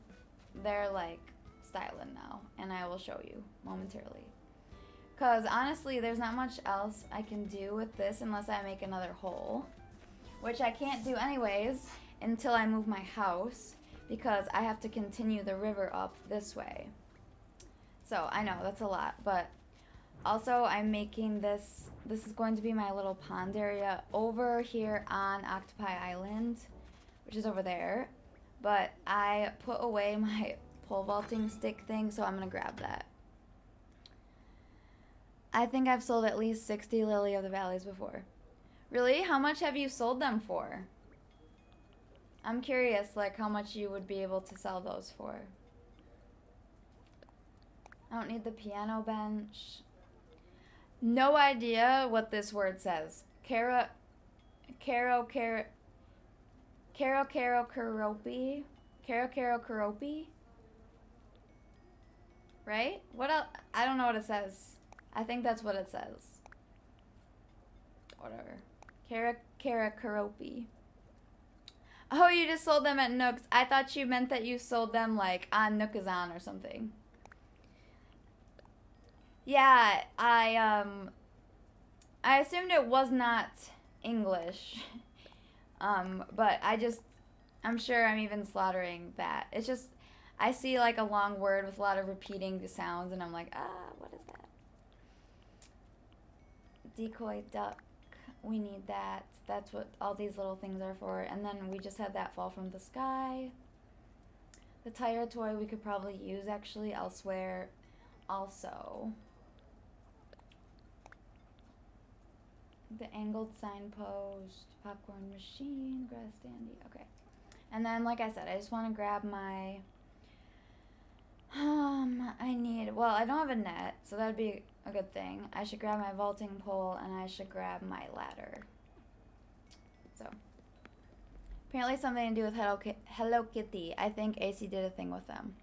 they're like styling now, and I will show you momentarily. Because honestly, there's not much else I can do with this unless I make another hole, which I can't do anyways until I move my house, because I have to continue the river up this way. So I know that's a lot, but also I'm making this is going to be my little pond area over here on Octopi Island, which is over there, but I put away my pole vaulting stick thing, so I'm gonna grab that. I think I've sold at least 60 Lily of the Valleys before. Really? How much have you sold them for? I'm curious, like, how much you would be able to sell those for. I don't need the piano bench. No idea what this word says. Karopi? Right? What else? I don't know what it says. I think that's what it says. Whatever. Karopi. Oh, you just sold them at Nooks. I thought you meant that you sold them like on Nookazon or something. Yeah, I assumed it was not English. But I'm sure I'm even slaughtering that. It's just, I see like a long word with a lot of repeating the sounds, and I'm like, what is that? Decoy duck. We need that. That's what all these little things are for. And then we just had that fall from the sky. The tire toy we could probably use actually elsewhere also. The angled signpost, popcorn machine, grass standy. Okay. And then, like I said, I just want to grab my Well, I don't have a net, so that'd be a good thing. I should grab my vaulting pole, and I should grab my ladder. So, apparently something to do with Hello Kitty. I think AC did a thing with them.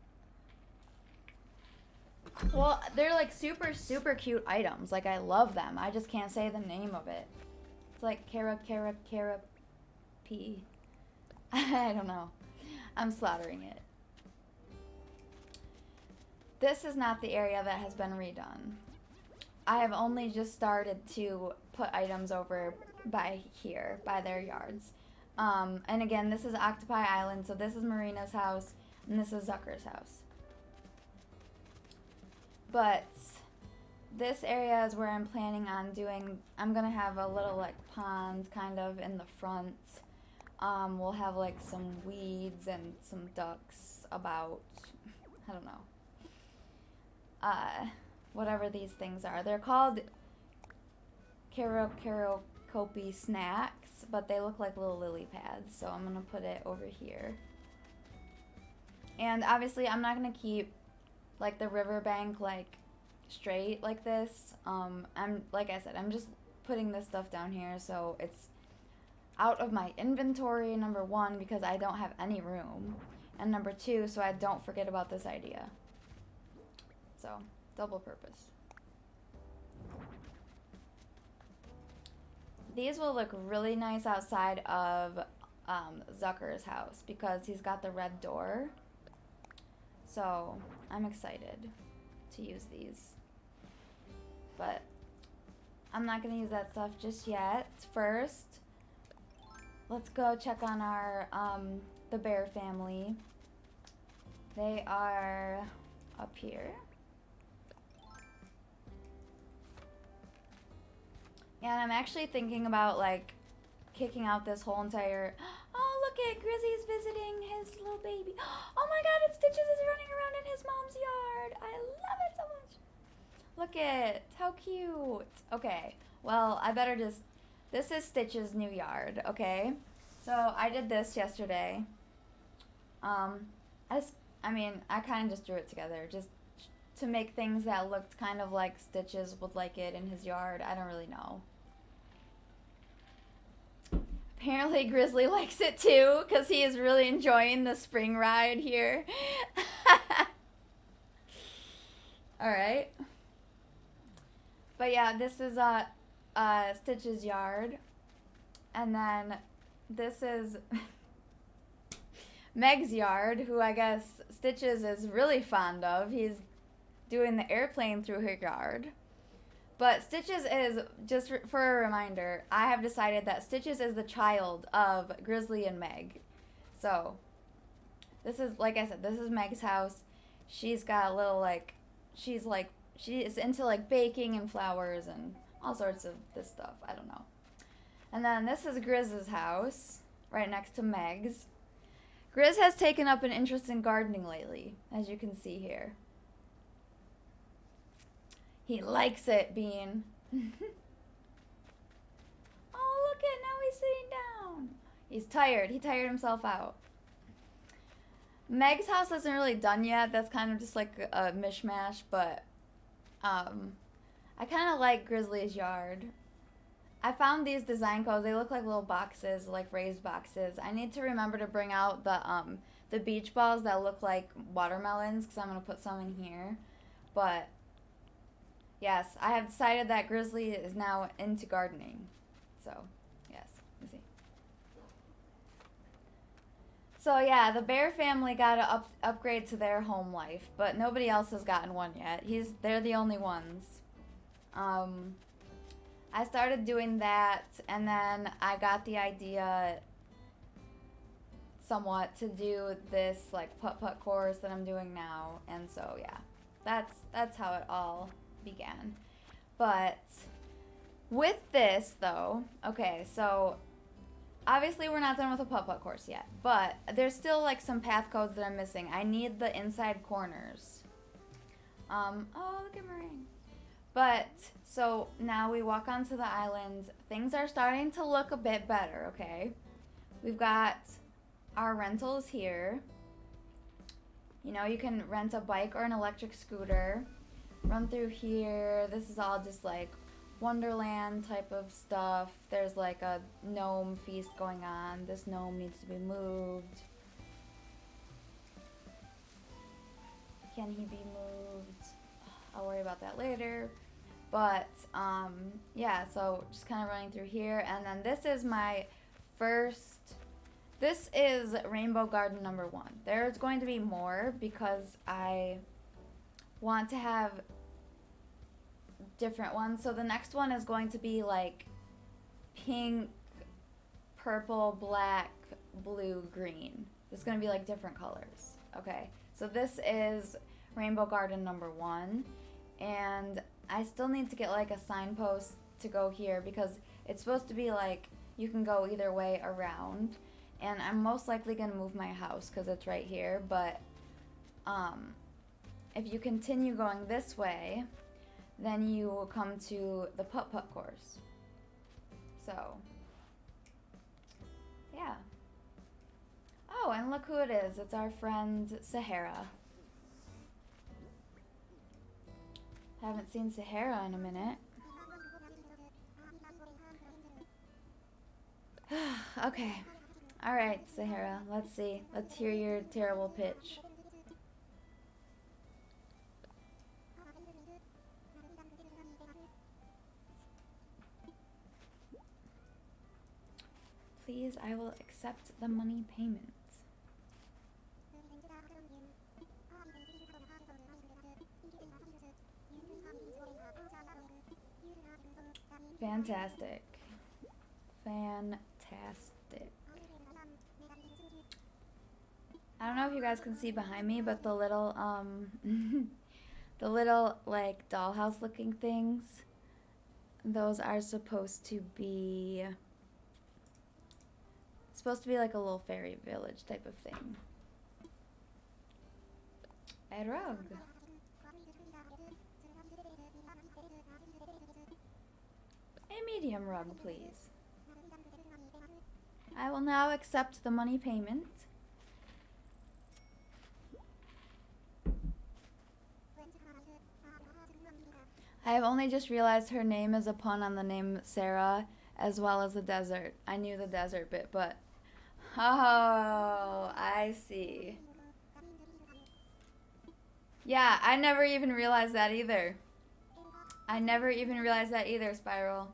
Well, they're like super, super cute items. Like, I love them. I just can't say the name of it. It's like Cara P. I don't know. I'm slaughtering it. This is not the area that has been redone. I have only just started to put items over by here, by their yards. And again, this is Octopi Island, so this is Marina's house, and this is Zucker's house. But this area is where I'm planning on doing, I'm gonna have a little like pond kind of in the front. We'll have like some weeds and some ducks about, I don't know. Whatever these things are. They're called Karokopi snacks, but they look like little lily pads, so I'm gonna put it over here. And obviously I'm not gonna keep like the riverbank like straight like this. Like I said, I'm just putting this stuff down here so it's out of my inventory, number one, because I don't have any room, and number two, so I don't forget about this idea. So, double purpose. These will look really nice outside of Zucker's house because he's got the red door. So, I'm excited to use these. But I'm not going to use that stuff just yet. First, let's go check on our the bear family. They are up here. And I'm actually thinking about like kicking out this whole entire, oh look at Grizzly's visiting his little baby. Oh my god, it's Stitches is running around in his mom's yard. I love it so much. Look at how cute. Okay, well I better just, this is Stitch's new yard, okay? So I did this yesterday. I kind of just drew it together just to make things that looked kind of like Stitches would like it in his yard. I don't really know. Apparently Grizzly likes it too, because he is really enjoying the spring ride here. Alright. But yeah, this is Stitch's yard. And then this is Meg's yard, who I guess Stitches is really fond of. He's doing the airplane through her yard. But Stitches is, just for a reminder, I have decided that Stitches is the child of Grizzly and Meg. So, this is, like I said, this is Meg's house. She's got a little, she is into, baking and flowers and all sorts of this stuff. I don't know. And then this is Grizz's house, right next to Meg's. Grizz has taken up an interest in gardening lately, as you can see here. He likes it, Bean. Oh, look at, now he's sitting down. He's tired. He tired himself out. Meg's house isn't really done yet. That's kind of just like a mishmash, but I kind of like Grizzly's yard. I found these design codes. They look like little boxes, like raised boxes. I need to remember to bring out the beach balls that look like watermelons, because I'm going to put some in here. But yes, I have decided that Grizzly is now into gardening. So, yes, you see. So yeah, the bear family got to upgrade to their home life, but nobody else has gotten one yet. They're the only ones. I started doing that, and then I got the idea somewhat to do this putt-putt course that I'm doing now, and so yeah, that's how it all began. But with this though, okay, so obviously we're not done with the putt-putt course yet, but there's still some path codes that I'm missing. I need the inside corners. Oh, look at Marine. But so now we walk onto the island. Things are starting to look a bit better, okay? We've got our rentals here. You know, you can rent a bike or an electric scooter, run through here. This is all just like Wonderland type of stuff. There's like a gnome feast going on. This gnome needs to be moved. Can he be moved? I'll worry about that later. But yeah, so just kind of running through here. And then this is my first, this is Rainbow Garden #1. There's going to be more because I want to have different ones. So the next one is going to be like pink, purple, black, blue, green. It's going to be like different colors. Okay, so this is Rainbow Garden #1. And I still need to get like a signpost to go here because it's supposed to be like you can go either way around. And I'm most likely going to move my house because it's right here. But if you continue going this way, then you will come to the putt-putt course. So, yeah. Oh, and look who it is. It's our friend Sahara. Haven't seen Sahara in a minute. Okay. Alright, Sahara. Let's see. Let's hear your terrible pitch. Please, I will accept the money payment. Fantastic. Fantastic. I don't know if you guys can see behind me, but the little, the little, like, dollhouse looking things, those are supposed to be like a little fairy village type of thing. A rug. A medium rug, please. I will now accept the money payment. I have only just realized her name is a pun on the name Sarah, as well as the desert. I knew the desert bit, but... Oh, I see. Yeah, I never even realized that either. I never even realized that either, Spiral.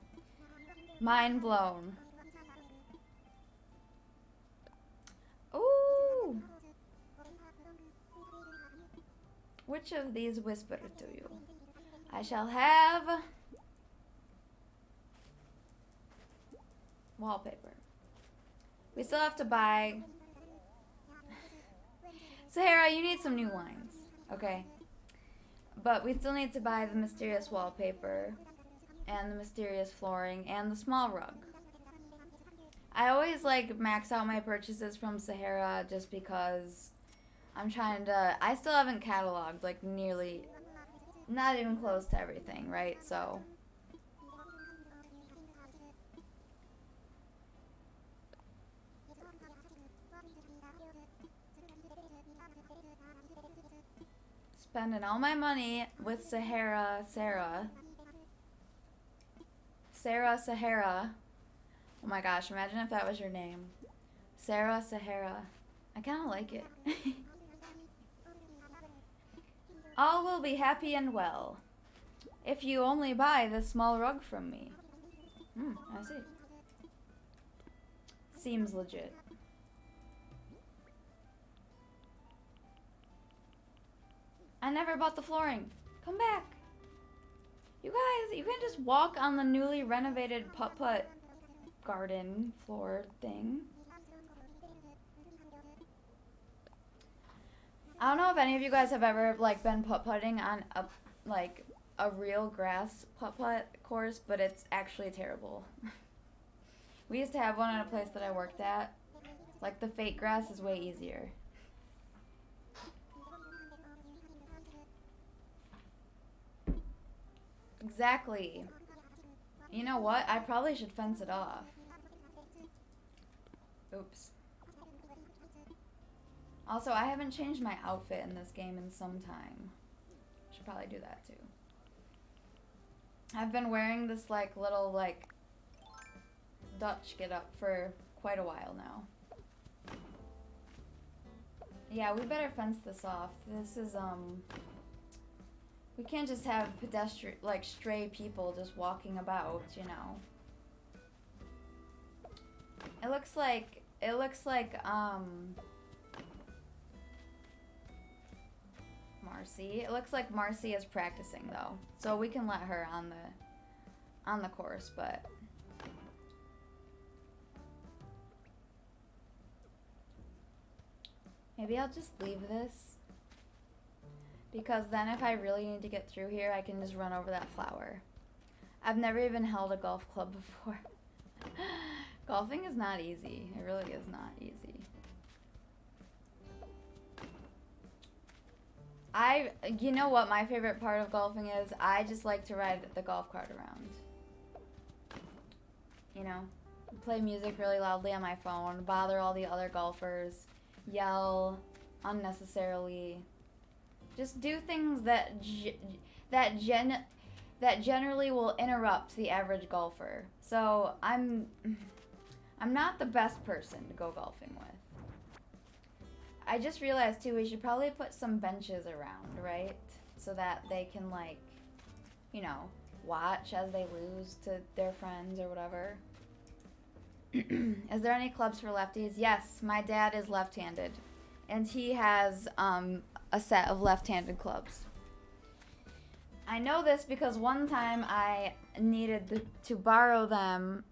Mind blown. Ooh! Which of these whisper to you? I shall have wallpaper. We still have to buy... Sahara, you need some new lines, okay? But we still need to buy the mysterious wallpaper and the mysterious flooring and the small rug. I always like max out my purchases from Sahara just because I'm trying to... I still haven't cataloged like nearly... Not even close to everything, right? So... Spending all my money with Sahara. Oh my gosh, imagine if that was your name. Sahara. I kind of like it. All will be happy and well if you only buy this small rug from me. I see. Seems legit. I never bought the flooring. Come back. You guys, you can just walk on the newly renovated putt-putt garden floor thing. I don't know if any of you guys have ever like been putt-putting on a real grass putt-putt course, but it's actually terrible. We used to have one at a place that I worked at. Like the fake grass is way easier. Exactly. You know what? I probably should fence it off. Oops. Also, I haven't changed my outfit in this game in some time. Should probably do that too. I've been wearing this like little like Dutch get up for quite a while now. Yeah, we better fence this off. This is we can't just have pedestrian like stray people just walking about, you know. It looks like Marcy. It looks like Marcy is practicing though. So we can let her on the course, but maybe I'll just leave this. Because then if I really need to get through here, I can just run over that flower. I've never even held a golf club before. Golfing is not easy. It really is not easy. You know what my favorite part of golfing is? I just like to ride the golf cart around. You know? Play music really loudly on my phone, bother all the other golfers, yell unnecessarily. Just do things that generally will interrupt the average golfer. So I'm not the best person to go golfing with. I just realized too, we should probably put some benches around, right? So that they can like, you know, watch as they lose to their friends or whatever. Is there any clubs for lefties? Yes, my dad is left-handed. And he has a set of left-handed clubs. I know this because one time I needed to borrow them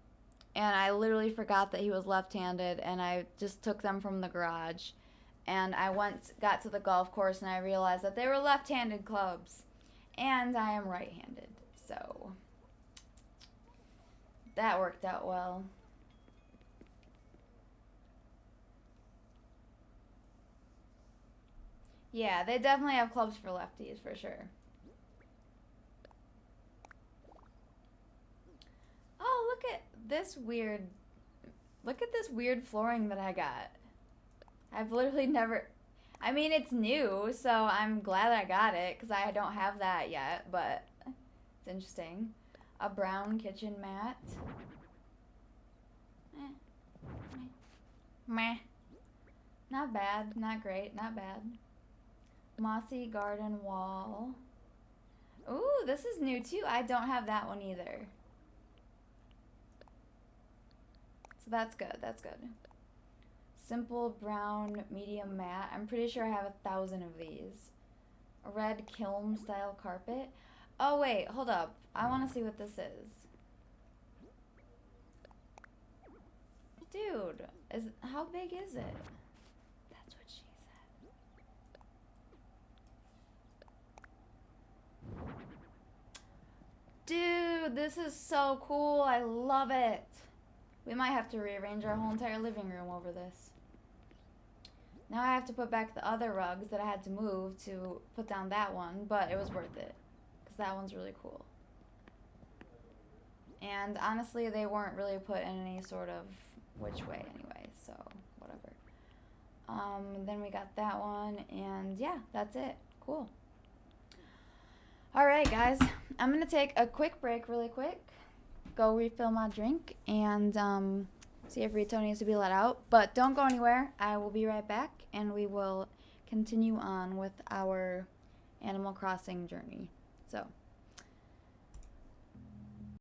and I literally forgot that he was left-handed and I just took them from the garage. And I got to the golf course and I realized that they were left-handed clubs. And I am right-handed, so that worked out well. Yeah, they definitely have clubs for lefties, for sure. Oh, look at this weird flooring that I got. I've literally never, I mean, it's new, so I'm glad I got it, because I don't have that yet, but it's interesting. A brown kitchen mat. Meh. Not bad, not great, not bad. Mossy garden wall. Ooh, this is new too. I don't have that one either. So that's good, that's good. Simple brown medium mat. I'm pretty sure I have 1,000 of these. A red kiln style carpet. Oh wait, hold up. I want to see what this is. Dude, how big is it? That's what she said. Dude, this is so cool. I love it. We might have to rearrange our whole entire living room over this. Now I have to put back the other rugs that I had to move to put down that one, but it was worth it. Because that one's really cool. And honestly, they weren't really put in any sort of which way anyway, so whatever. Then we got that one, and yeah, that's it. Cool. Alright, guys. I'm going to take a quick break really quick. Go refill my drink, and see if Rito needs to be let out. But don't go anywhere. I will be right back, and we will continue on with our Animal Crossing journey. So